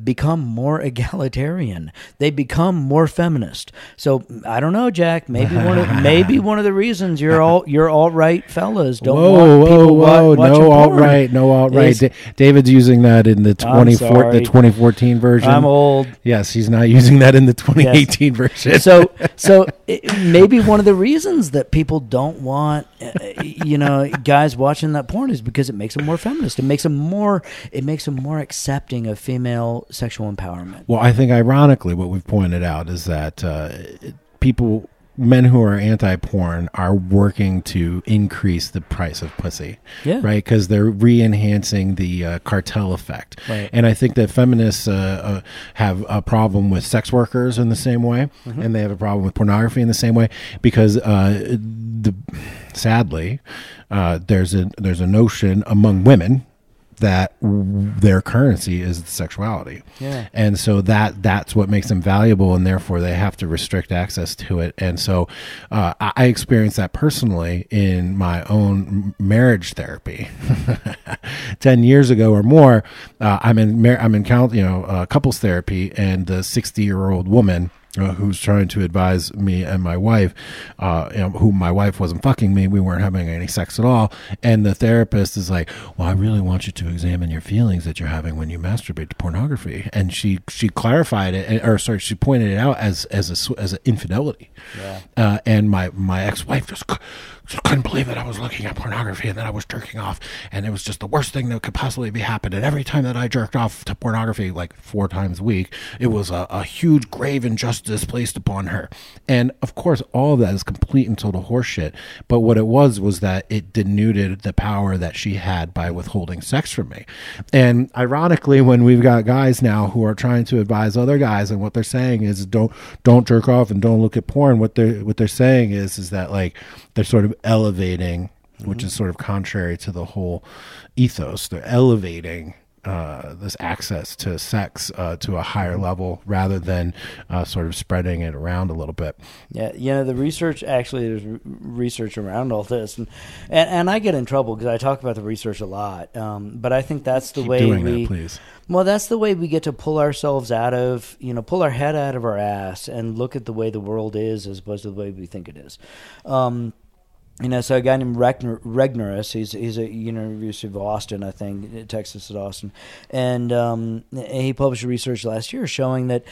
[SPEAKER 2] become more egalitarian. They become more feminist. So I don't know, Jack. Maybe one of the reasons you're alt-right fellas don't want people watching porn.
[SPEAKER 1] No alt-right. David's using that in the 2014 version.
[SPEAKER 2] I'm old.
[SPEAKER 1] Yes, he's not using that in the 2018 version.
[SPEAKER 2] So maybe one of the reasons that people don't want guys watching that porn is because it makes them more feminist. It makes them more accepting of female sexual empowerment.
[SPEAKER 1] Well, I think ironically what we've pointed out is that men who are anti-porn are working to increase the price of pussy, right? Because they're re-enhancing the cartel effect.
[SPEAKER 2] Right.
[SPEAKER 1] And I think that feminists have a problem with sex workers in the same way, and they have a problem with pornography in the same way, because sadly, there's a notion among women that their currency is sexuality.
[SPEAKER 2] Yeah.
[SPEAKER 1] And so that's what makes them valuable, and therefore they have to restrict access to it. And so I experienced that personally in my own marriage therapy. 10 years ago or more, I'm in couples therapy, and the 60-year-old woman who's trying to advise me and my wife, who my wife wasn't fucking me. We weren't having any sex at all. And the therapist is like, well, I really want you to examine your feelings that you're having when you masturbate to pornography. And she clarified it, she pointed it out as an infidelity.
[SPEAKER 2] Yeah.
[SPEAKER 1] And my ex-wife just couldn't believe that I was looking at pornography and that I was jerking off, and it was just the worst thing that could possibly be happened. And every time that I jerked off to pornography, like 4 times a week, it was a huge grave injustice placed upon her. And of course, all of that is complete and total horseshit. But what it was that it denuded the power that she had by withholding sex from me. And ironically, when we've got guys now who are trying to advise other guys, and what they're saying is don't jerk off and don't look at porn, what they're saying is that, like, they're sort of elevating, which is sort of contrary to the whole ethos. They're elevating this access to sex to a higher level, rather than sort of spreading it around a little bit.
[SPEAKER 2] Yeah, the research, actually, there's research around all this, and I get in trouble because I talk about the research a lot. But I think that's the way
[SPEAKER 1] please.
[SPEAKER 2] Well, that's the way we get to pull ourselves pull our head out of our ass and look at the way the world is as opposed to the way we think it is. So a guy named Regnerus, he's at University of Austin, I think, Texas at Austin, and he published research last year showing that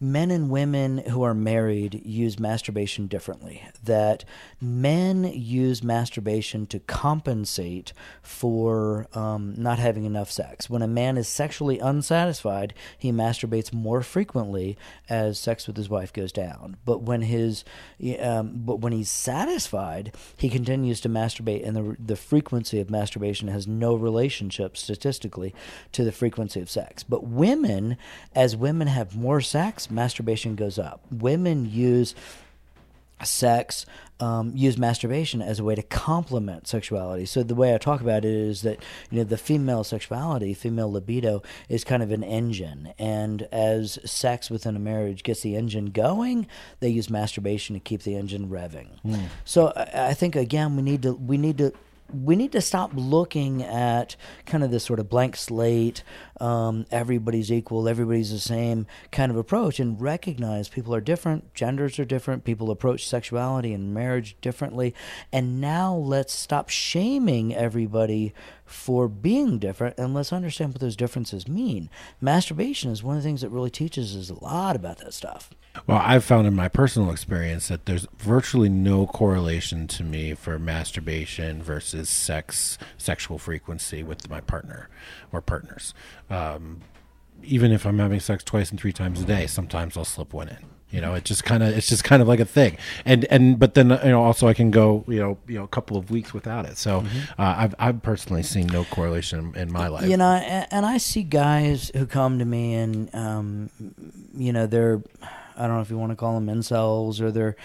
[SPEAKER 2] men and women who are married use masturbation differently. That men use masturbation to compensate for not having enough sex. When a man is sexually unsatisfied, he masturbates more frequently as sex with his wife goes down. But when he's satisfied, he continues to masturbate, and the frequency of masturbation has no relationship statistically to the frequency of sex. But as women have more sex, masturbation goes up. Women use sex use masturbation as a way to complement sexuality. So the way I talk about it is that, you know, the female sexuality, female libido is kind of an engine, and as sex within a marriage gets the engine going, they use masturbation to keep the engine revving. So I think, again, we need to stop looking at kind of this sort of blank slate, everybody's equal, everybody's the same kind of approach, and recognize people are different, genders are different, people approach sexuality and marriage differently. And now let's stop shaming everybody for being different, and let's understand what those differences mean. Masturbation is one of the things that really teaches us a lot about that stuff.
[SPEAKER 1] Well, I've found in my personal experience that there's virtually no correlation to me for masturbation versus sexual frequency with my partner or partners. Even if I'm having sex 2 and 3 times a day, sometimes I'll slip one in. You know, it's just kind of like a thing. But then, you know, also I can go, a couple of weeks without it. So I've personally seen no correlation in my life.
[SPEAKER 2] You know, and I see guys who come to me and, they're, I don't know if you want to call them incels, or they're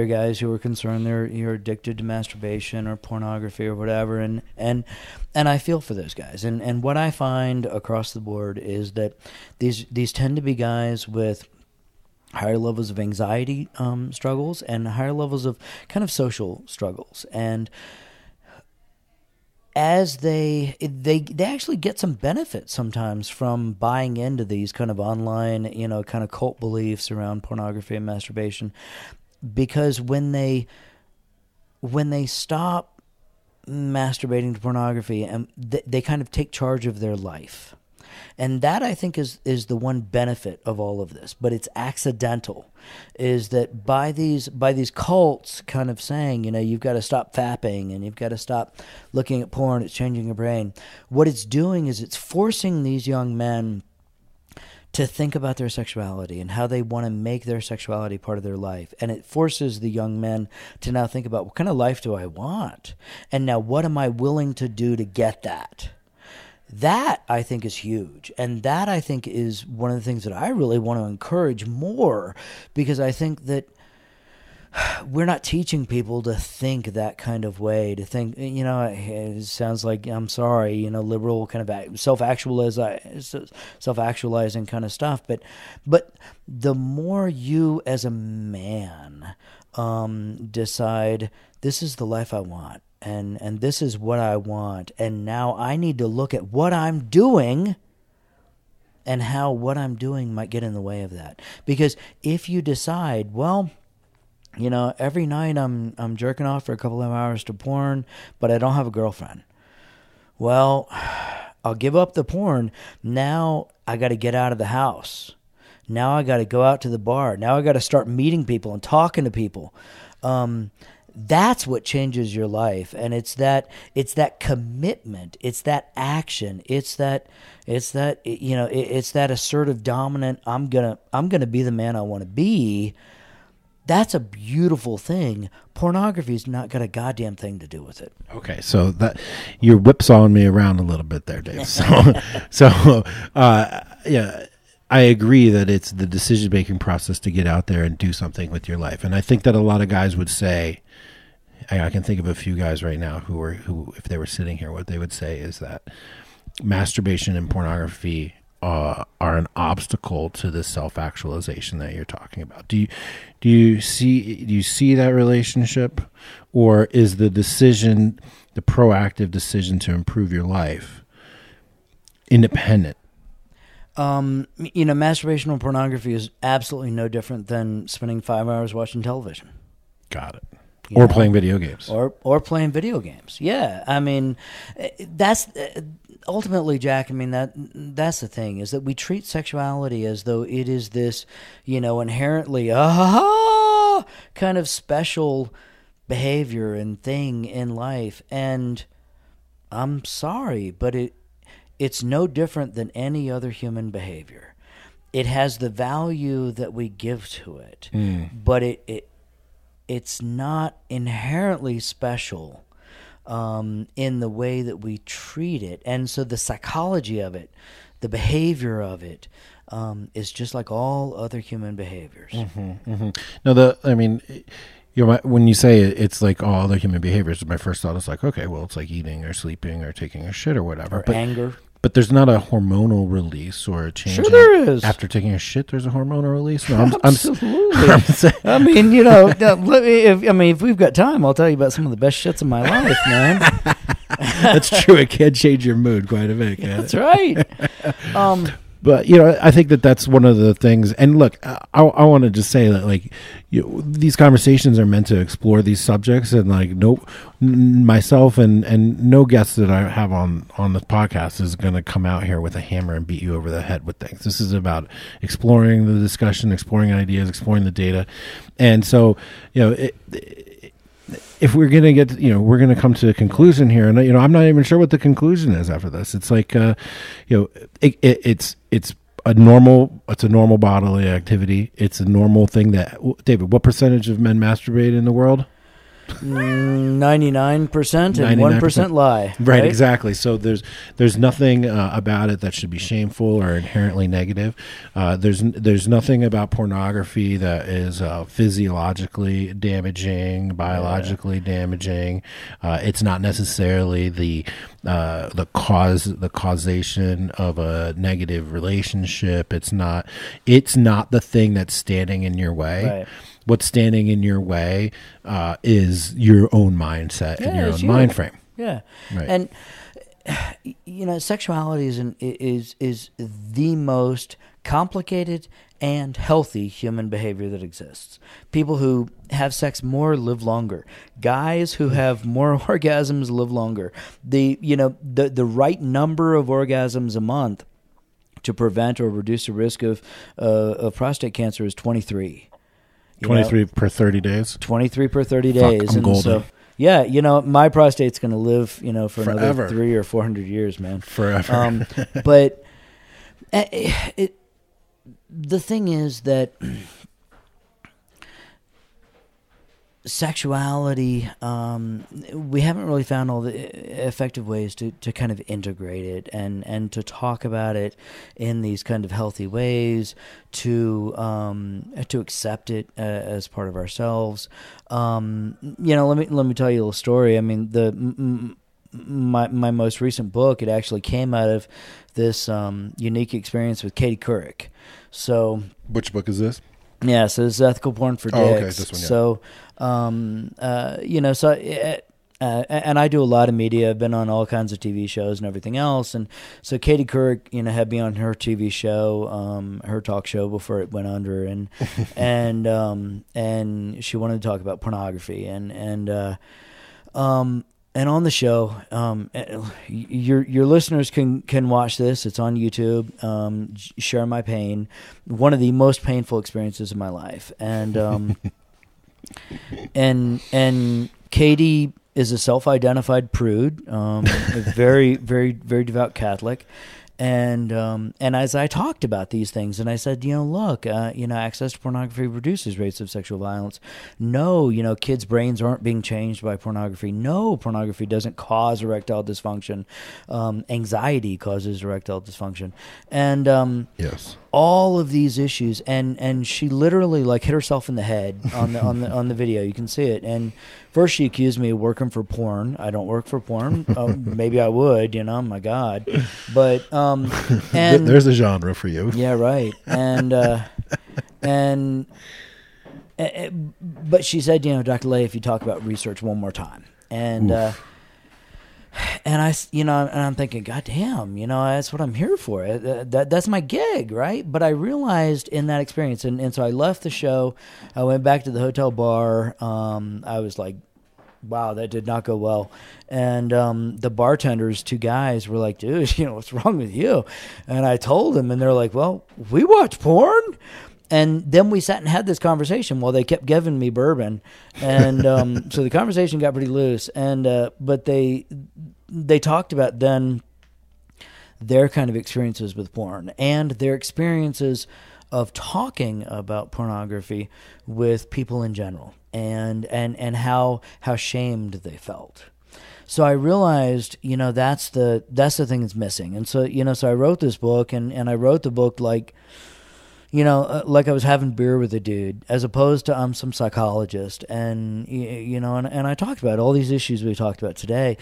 [SPEAKER 2] guys who are concerned you're addicted to masturbation or pornography or whatever, and I feel for those guys. And what I find across the board is that these tend to be guys with higher levels of anxiety struggles and higher levels of kind of social struggles. And as they actually get some benefit sometimes from buying into these kind of online, kind of cult beliefs around pornography and masturbation, because when they stop masturbating to pornography, and they kind of take charge of their life. And that, I think, is the one benefit of all of this, but it's accidental, is that by these cults kind of saying, you've got to stop fapping and you've got to stop looking at porn, it's changing your brain. What it's doing is it's forcing these young men to think about their sexuality and how they want to make their sexuality part of their life. And it forces the young men to now think about, what kind of life do I want? And now what am I willing to do to get that? That, I think, is huge. And that, I think, is one of the things that I really want to encourage more, because I think that we're not teaching people to think that kind of way, to think, it sounds like, I'm sorry, liberal kind of self-actualizing kind of stuff. But the more you as a man decide, this is the life I want, and this is what I want, and now I need to look at what I'm doing and how what I'm doing might get in the way of that. Because if you decide, well, every night I'm jerking off for a couple of hours to porn, but I don't have a girlfriend. Well, I'll give up the porn. Now I got to get out of the house. Now I got to go out to the bar. Now I got to start meeting people and talking to people. That's what changes your life, and it's that commitment, it's that action, it's that assertive, dominant. I'm gonna be the man I want to be. That's a beautiful thing. Pornography's not got a goddamn thing to do with it.
[SPEAKER 1] Okay, so that you're whipsawing me around a little bit there, Dave. Yeah. I agree that it's the decision-making process to get out there and do something with your life. And I think that a lot of guys would say, I can think of a few guys right now who, if they were sitting here, what they would say is that masturbation and pornography are an obstacle to the self-actualization that you're talking about. Do you see that relationship, or is the proactive decision to improve your life independent?
[SPEAKER 2] Masturbation and pornography is absolutely no different than spending 5 hours watching television.
[SPEAKER 1] Got it. Or playing video games.
[SPEAKER 2] Or playing video games. Yeah. I mean, that's ultimately, Jack, that's the thing, is that we treat sexuality as though it is this, inherently kind of special behavior and thing in life. And I'm sorry, but it's no different than any other human behavior. It has the value that we give to it, but it's not inherently special in the way that we treat it. And so the psychology of it, the behavior of it, is just like all other human behaviors.
[SPEAKER 1] Mm-hmm, mm-hmm. No, When you say it's like all other human behaviors, my first thought is like, okay, well, it's like eating or sleeping or taking a shit or whatever.
[SPEAKER 2] Or anger.
[SPEAKER 1] But there's not a hormonal release or a change.
[SPEAKER 2] Sure, there is.
[SPEAKER 1] After taking a shit, there's a hormonal release. No,
[SPEAKER 2] Absolutely. I mean, if we've got time, I'll tell you about some of the best shits of my life, man.
[SPEAKER 1] That's true. It can change your mood quite a bit.
[SPEAKER 2] That's right.
[SPEAKER 1] But, I think that's one of the things. And look, I want to just say that, like, these conversations are meant to explore these subjects. And, like, myself and no guest that I have on the podcast is going to come out here with a hammer and beat you over the head with things. This is about exploring the discussion, exploring ideas, exploring the data. And so, if we're going to get, we're going to come to a conclusion here, and I'm not even sure what the conclusion is after this. It's like, it's a normal bodily activity. It's a normal thing David, what percentage of men masturbate in the world?
[SPEAKER 2] 99% and 1% lie.
[SPEAKER 1] Right, exactly. So there's nothing about it that should be shameful or inherently negative. There's nothing about pornography that is physiologically damaging, biologically damaging. It's not necessarily the causation of a negative relationship. It's not the thing that's standing in your way. Right. What's standing in your way is your own mindset and your own mind frame.
[SPEAKER 2] Yeah, right. And sexuality is the most complicated and healthy human behavior that exists. People who have sex more live longer. Guys who have more orgasms live longer. The right number of orgasms a month to prevent or reduce the risk of prostate cancer is 23.
[SPEAKER 1] 23 per 30 days?
[SPEAKER 2] 23 per 30 days.
[SPEAKER 1] I'm golden.
[SPEAKER 2] So, my prostate's going to live, for
[SPEAKER 1] forever.
[SPEAKER 2] Another 300 or 400 years, man.
[SPEAKER 1] Forever.
[SPEAKER 2] But the thing is that sexuality, we haven't really found all the effective ways to kind of integrate it and to talk about it in these kind of healthy ways, to accept it as part of ourselves. Let me tell you a little story. I mean, my most recent book, it actually came out of this unique experience with Katie Couric. So,
[SPEAKER 1] which book is this?
[SPEAKER 2] Yeah, so it's Ethical Porn for Dicks.
[SPEAKER 1] Oh, okay, this one, yeah.
[SPEAKER 2] So, and I do a lot of media. I've been on all kinds of TV shows and everything else. And so Katie Couric, had me on her TV show, her talk show before it went under, and and she wanted to talk about pornography, and on the show, your listeners can watch this. It's on YouTube. Share my pain. One of the most painful experiences of my life, and and Katie is a self-identified prude, a very, very, very devout Catholic. And as I talked about these things, and I said, look, access to pornography reduces rates of sexual violence. No, kids' brains aren't being changed by pornography. No, pornography doesn't cause erectile dysfunction. Anxiety causes erectile dysfunction. And
[SPEAKER 1] yes,
[SPEAKER 2] all of these issues, and she literally hit herself in the head on the video. You can see it. And first she accused me of working for porn. I don't work for porn. Maybe I would, my God. But and
[SPEAKER 1] there's a genre for you.
[SPEAKER 2] Yeah, right. But she said, Dr. Lay, if you talk about research one more time, and I, and I'm thinking, God damn, that's what I'm here for. That's my gig, right? But I realized in that experience, and so I left the show. I went back to the hotel bar. I was like, wow, that did not go well. And the bartenders, two guys, were like, dude, what's wrong with you? And I told them, and they're like, well, we watch porn. And then we sat and had this conversation while they kept giving me bourbon. And so the conversation got pretty loose. And but they talked about then their kind of experiences with porn and their experiences of talking about pornography with people in general, and how shamed they felt. So I realized, that's the thing that's missing. And so, so I wrote this book, and I wrote the book like I was having beer with a dude, as opposed to I'm some psychologist, and and I talked about all these issues we talked about today,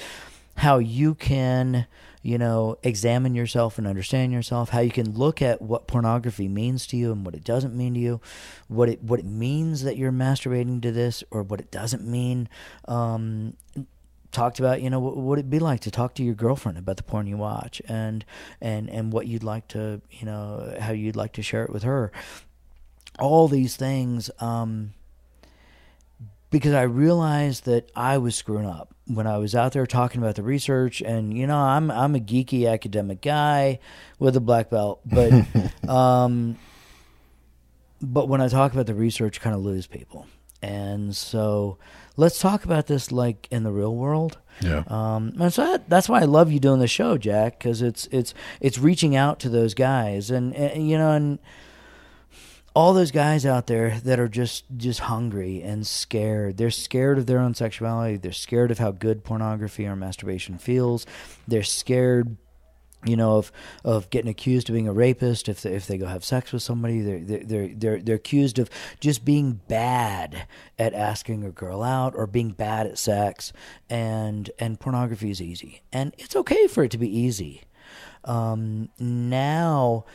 [SPEAKER 2] how you can examine yourself and understand yourself, how you can look at what pornography means to you and what it doesn't mean to you, what it means that you're masturbating to this or what it doesn't mean. Talked about, what would it be like to talk to your girlfriend about the porn you watch, and what you'd like to, how you'd like to share it with her. All these things, because I realized that I was screwing up when I was out there talking about the research, and I'm a geeky academic guy with a black belt, but but when I talk about the research, kind of lose people. And so let's talk about this like in the real world.
[SPEAKER 1] Yeah.
[SPEAKER 2] And so that's why I love you doing the show, Jack, because it's reaching out to those guys, and all those guys out there that are just hungry and scared. They're scared of their own sexuality. They're scared of how good pornography or masturbation feels. They're scared, of getting accused of being a rapist if they go have sex with somebody. They're accused of just being bad at asking a girl out or being bad at sex, and pornography is easy, and it's okay for it to be easy. Now,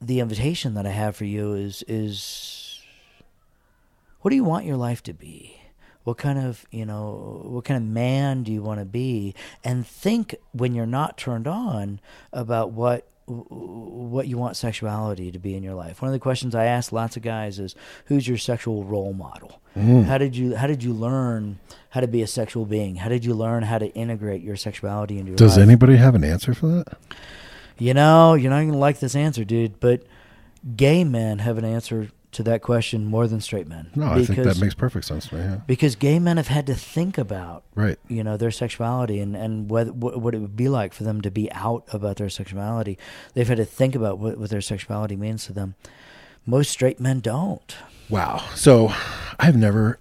[SPEAKER 2] the invitation that I have for you is what do you want your life to be? What kind of man do you want to be? And think, when you're not turned on, about what you want sexuality to be in your life. One of the questions I ask lots of guys is, who's your sexual role model? How did you learn how to be a sexual being? How did you learn how to integrate your sexuality into your life?
[SPEAKER 1] Does anybody have an answer for that?
[SPEAKER 2] You're not going to like this answer, dude, but gay men have an answer to that question more than straight men.
[SPEAKER 1] No, I think that makes perfect sense to me. Yeah.
[SPEAKER 2] Because gay men have had to think about,
[SPEAKER 1] right,
[SPEAKER 2] their sexuality and what it would be like for them to be out about their sexuality. They've had to think about what their sexuality means to them. Most straight men don't.
[SPEAKER 1] Wow. So I've never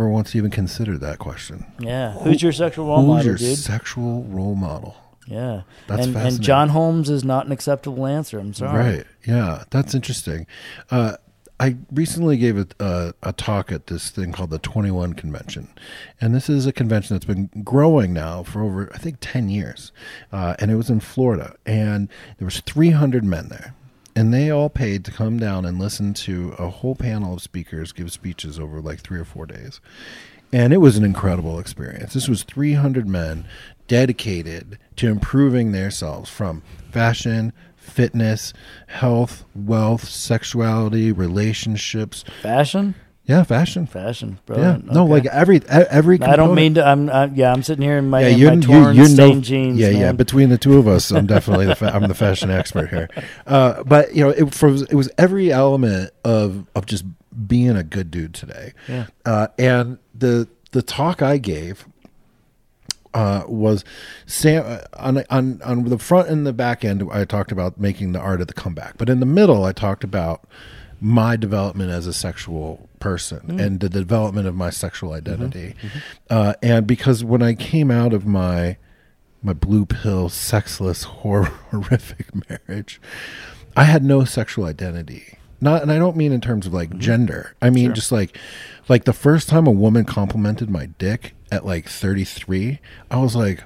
[SPEAKER 1] once even considered that question.
[SPEAKER 2] Yeah. Who's your sexual role model, dude?
[SPEAKER 1] Who's your sexual role model?
[SPEAKER 2] Yeah.
[SPEAKER 1] That's fascinating.
[SPEAKER 2] And John Holmes is not an acceptable answer. I'm sorry.
[SPEAKER 1] Right. Yeah. That's interesting. I recently gave a talk at this thing called the 21 Convention. And this is a convention that's been growing now for over, I think, 10 years. And it was in Florida. And there was 300 men there. And they all paid to come down and listen to a whole panel of speakers give speeches over like 3 or 4 days. And it was an incredible experience. This was 300 men dedicated to improving themselves, from fashion, fitness, health, wealth, sexuality, relationships.
[SPEAKER 2] Fashion?
[SPEAKER 1] Yeah, fashion.
[SPEAKER 2] Fashion, brilliant.
[SPEAKER 1] Yeah. No, like every component.
[SPEAKER 2] I don't mean to. I'm sitting here in my, torn, stained jeans.
[SPEAKER 1] Yeah,
[SPEAKER 2] man.
[SPEAKER 1] yeah. Between the two of us, I'm definitely I'm the fashion expert here. But it was every element of just being a good dude today.
[SPEAKER 2] Yeah.
[SPEAKER 1] And the talk I gave was on the front and the back end. I talked about making the art of the comeback, but in the middle, I talked about my development as a sexual person and the development of my sexual identity. And because when I came out of my blue pill, sexless, horrific marriage, I had no sexual identity. And I don't mean in terms of like gender. I mean, just like the first time a woman complimented my dick at like 33, I was like,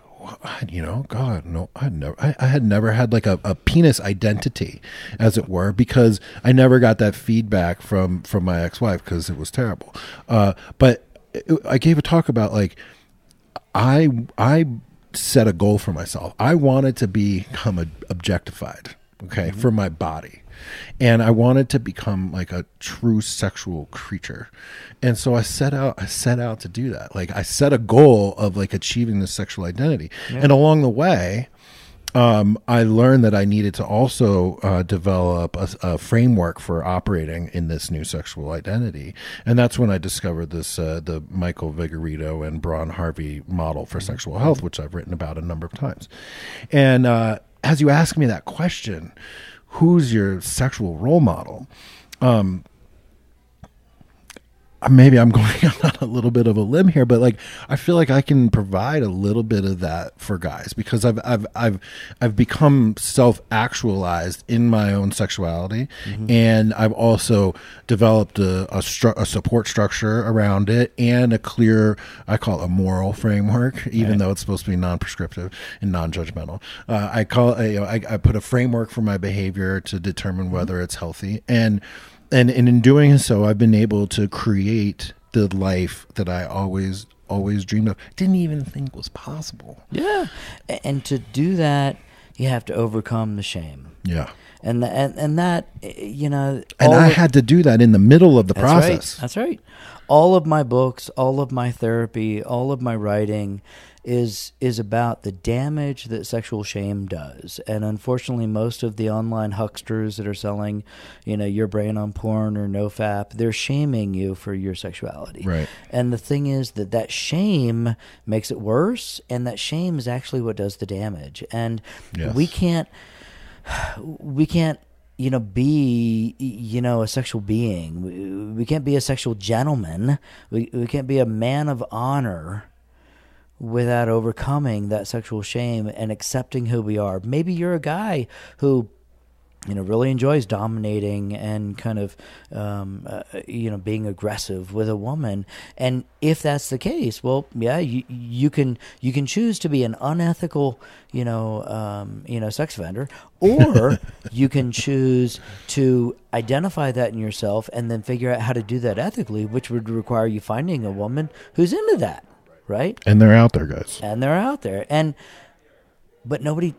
[SPEAKER 1] God, no, I had never had like a penis identity, as it were, because I never got that feedback from my ex-wife, because it was terrible. But I gave a talk about like, I set a goal for myself. I wanted to become objectified, for my body. And I wanted to become like a true sexual creature. And so I set out to do that. Like, I set a goal of like achieving this sexual identity. Yeah. And along the way, I learned that I needed to also develop a framework for operating in this new sexual identity. And that's when I discovered this, the Michael Vigorito and Braun Harvey model for sexual health, which I've written about a number of times. And as you ask me that question, who's your sexual role model? maybe I'm going on a little bit of a limb here, but like I feel like I can provide a little bit of that for guys because I've become self-actualized in my own sexuality, and I've also developed a support structure around it and a clear, I call it a moral framework, even though it's supposed to be non-prescriptive and non-judgmental. I call it, I put a framework for my behavior to determine whether it's healthy, and in doing so, I've been able to create the life that I always dreamed of. Didn't even think was possible.
[SPEAKER 2] Yeah, and to do that, you have to overcome the shame.
[SPEAKER 1] Yeah,
[SPEAKER 2] and that, you know,
[SPEAKER 1] and I had to do that in the middle of the process.
[SPEAKER 2] That's right. All of my books, all of my therapy, all of my writing is about the damage that sexual shame does. And unfortunately, most of the online hucksters that are selling, you know, your brain on porn or NoFap, they're shaming you for your sexuality.
[SPEAKER 1] Right.
[SPEAKER 2] And the thing is that shame makes it worse, and that shame is actually what does the damage. And we can't, you know, be, you know, a sexual being. We can't be a sexual gentleman. We can't be a man of honor without overcoming that sexual shame and accepting who we are. Maybe you're a guy who, you know, really enjoys dominating and kind of, you know, being aggressive with a woman. And if that's the case, well, yeah, you can choose to be an unethical, you know, sex offender, or you can choose to identify that in yourself and then figure out how to do that ethically, which would require you finding a woman who's into that. Right?
[SPEAKER 1] And they're out there, guys.
[SPEAKER 2] And they're out there. But nobody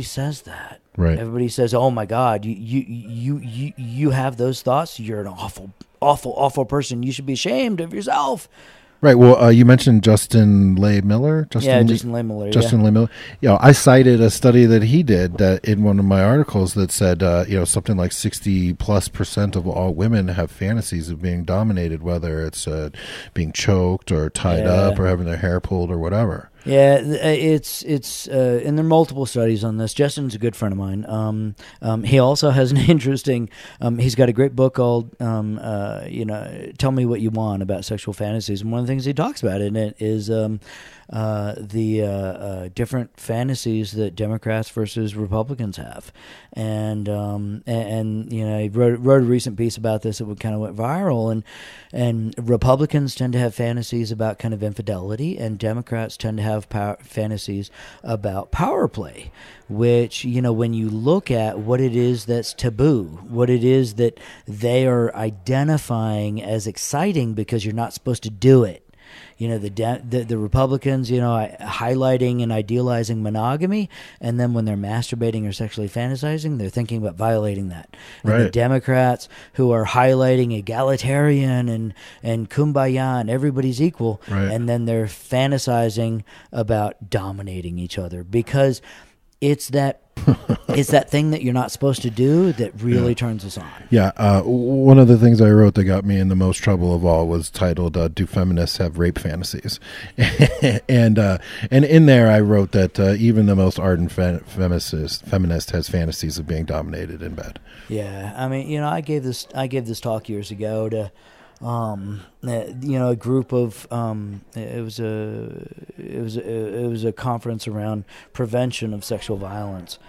[SPEAKER 2] says that.
[SPEAKER 1] Right.
[SPEAKER 2] Everybody says, "Oh my God, you have those thoughts. You're an awful person. You should be ashamed of yourself."
[SPEAKER 1] Right. Well, you mentioned Justin Leigh Miller.
[SPEAKER 2] Justin Leigh Miller.
[SPEAKER 1] You know, I cited a study that he did that in one of my articles that said, you know, something like 60+% of all women have fantasies of being dominated, whether it's being choked or tied up or having their hair pulled or whatever.
[SPEAKER 2] Yeah, it's and there are multiple studies on this. Justin's a good friend of mine. He also has an interesting. He's got a great book called, you know, "Tell Me What You Want" about sexual fantasies, and one of the things he talks about in it is the different fantasies that Democrats versus Republicans have, and you know, he wrote a recent piece about this that kind of went viral, and Republicans tend to have fantasies about kind of infidelity, and Democrats tend to have fantasies about power play, which, you know, when you look at what it is that's taboo, what it is that they are identifying as exciting because you're not supposed to do it. You know, the Republicans, you know, highlighting and idealizing monogamy, and then when they're masturbating or sexually fantasizing, they're thinking about violating that. And the Democrats, who are highlighting egalitarian and kumbaya and everybody's equal, and then they're fantasizing about dominating each other, because it's that it's that thing that you're not supposed to do that really turns us on. Yeah.
[SPEAKER 1] One of the things I wrote that got me in the most trouble of all was titled, "Do Feminists Have Rape Fantasies?" and in there I wrote that even the most ardent feminist has fantasies of being dominated in bed.
[SPEAKER 2] Yeah. I mean, you know, I gave this talk years ago to you know, a group of it was a conference around prevention of sexual violence,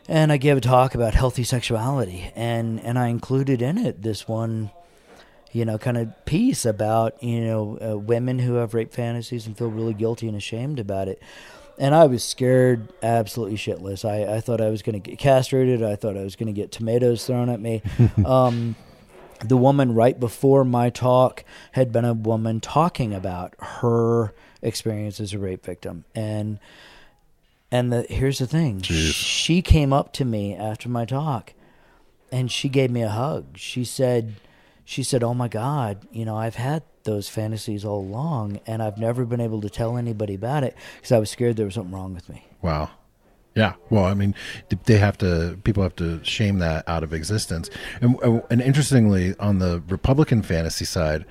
[SPEAKER 2] and I gave a talk about healthy sexuality, and I included in it this one, you know, kind of piece about, you know, women who have rape fantasies and feel really guilty and ashamed about it. And I was scared absolutely shitless. I thought I was going to get castrated. I thought I was going to get tomatoes thrown at me. The woman right before my talk had been a woman talking about her experience as a rape victim. And here's the thing.
[SPEAKER 1] Jeez.
[SPEAKER 2] She came up to me after my talk, and she gave me a hug. She said, "Oh my God, you know, I've had those fantasies all along, and I've never been able to tell anybody about it because I was scared there was something wrong with me."
[SPEAKER 1] Wow. Yeah, well, I mean, people have to shame that out of existence. And interestingly, on the Republican fantasy side,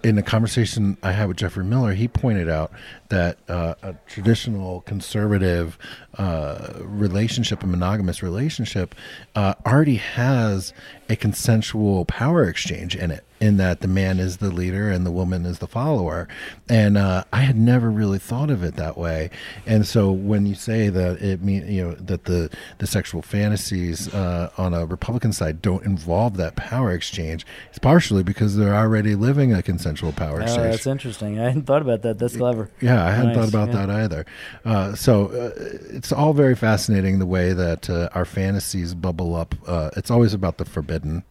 [SPEAKER 1] in a conversation I had with Jeffrey Miller, he pointed out that a traditional conservative relationship, a monogamous relationship, already has a consensual power exchange in it. in that the man is the leader and the woman is the follower. And I had never really thought of it that way. And so when you say that that the sexual fantasies on a Republican side don't involve that power exchange, it's partially because they're already living a consensual power exchange.
[SPEAKER 2] Oh, that's interesting. I hadn't thought about that. That's clever.
[SPEAKER 1] Yeah, I hadn't thought about that either. It's all very fascinating the way that our fantasies bubble up. It's always about the forbidden.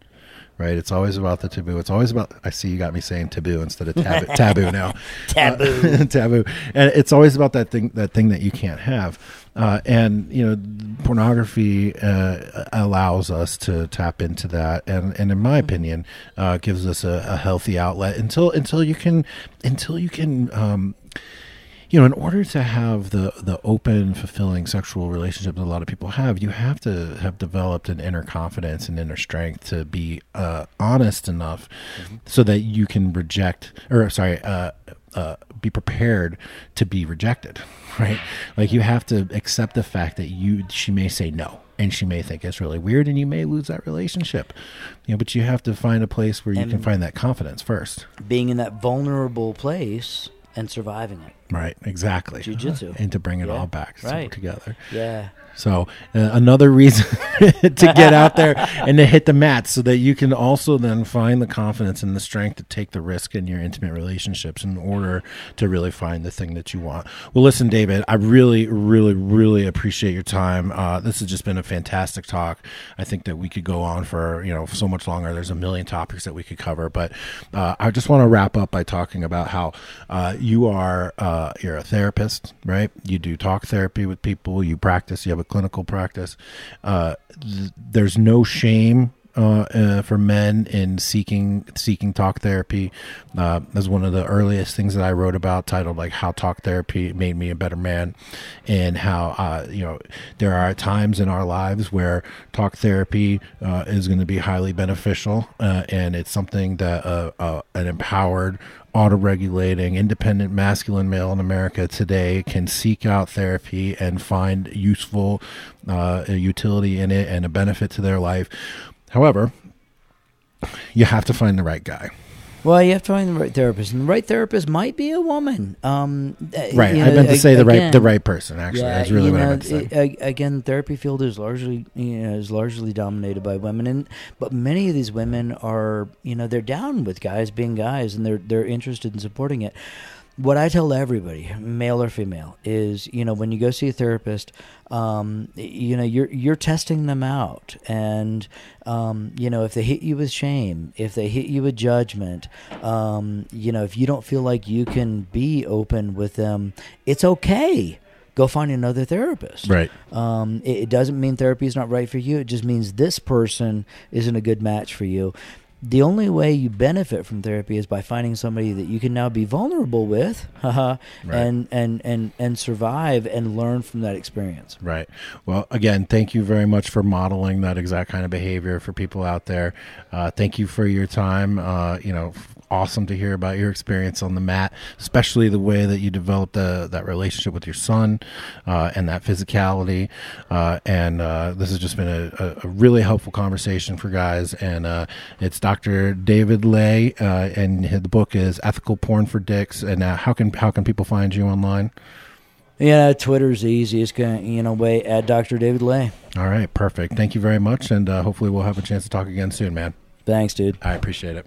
[SPEAKER 1] Right, it's always about the taboo. It's always about. I see you got me saying taboo instead of taboo now.
[SPEAKER 2] Taboo,
[SPEAKER 1] taboo, and it's always about that thing that you can't have. And pornography allows us to tap into that, and in my opinion, gives us a healthy outlet until you can. In order to have the open, fulfilling sexual relationship that a lot of people have, you have to have developed an inner confidence and inner strength to be honest enough so that you can be prepared to be rejected, right? Like you have to accept the fact that she may say no. And she may think it's really weird, and you may lose that relationship. But you have to find a place where you can find that confidence first.
[SPEAKER 2] Being in that vulnerable place and surviving it.
[SPEAKER 1] Right, exactly.
[SPEAKER 2] Jiu Jitsu.
[SPEAKER 1] And to bring it all back together.
[SPEAKER 2] Yeah.
[SPEAKER 1] So another reason to get out there and to hit the mat so that you can also then find the confidence and the strength to take the risk in your intimate relationships in order to really find the thing that you want. Well, listen, David, I really, really, really appreciate your time. This has just been a fantastic talk. I think that we could go on for, so much longer. There's a million topics that we could cover, but I just want to wrap up by talking about how you're a therapist, right? You do talk therapy with people. You practice. You have a clinical practice. There's no shame for men in seeking talk therapy. That's one of the earliest things that I wrote about, titled like "How Talk Therapy Made Me a Better Man," and how there are times in our lives where talk therapy is going to be highly beneficial, and it's something that an empowered, auto-regulating, independent masculine male in America today can seek out therapy and find useful utility in it and a benefit to their life. However, you have to find the right guy.
[SPEAKER 2] Well, you have to find the right therapist, and the right therapist might be a woman.
[SPEAKER 1] Right, I meant to say the right person. Actually, that's really what I meant to say.
[SPEAKER 2] Again, the therapy field is largely dominated by women, but many of these women are, they're down with guys being guys, and they're interested in supporting it. What I tell everybody, male or female, is when you go see a therapist, you're testing them out, and if they hit you with shame, if they hit you with judgment, if you don't feel like you can be open with them, it's okay. Go find another therapist.
[SPEAKER 1] Right.
[SPEAKER 2] It doesn't mean therapy is not right for you. It just means this person isn't a good match for you. The only way you benefit from therapy is by finding somebody that you can now be vulnerable with, right, and survive and learn from that experience.
[SPEAKER 1] Right. Well, again, thank you very much for modeling that exact kind of behavior for people out there. Thank you for your time. Awesome to hear about your experience on the mat, especially the way that you developed that relationship with your son and that physicality. And this has just been a really helpful conversation for guys. And it's Dr. David Ley, and the book is Ethical Porn for Dicks. And how can people find you online?
[SPEAKER 2] Yeah, Twitter's the easiest way, at Dr. David Ley.
[SPEAKER 1] All right, perfect. Thank you very much, and hopefully we'll have a chance to talk again soon, man.
[SPEAKER 2] Thanks, dude.
[SPEAKER 1] I appreciate it.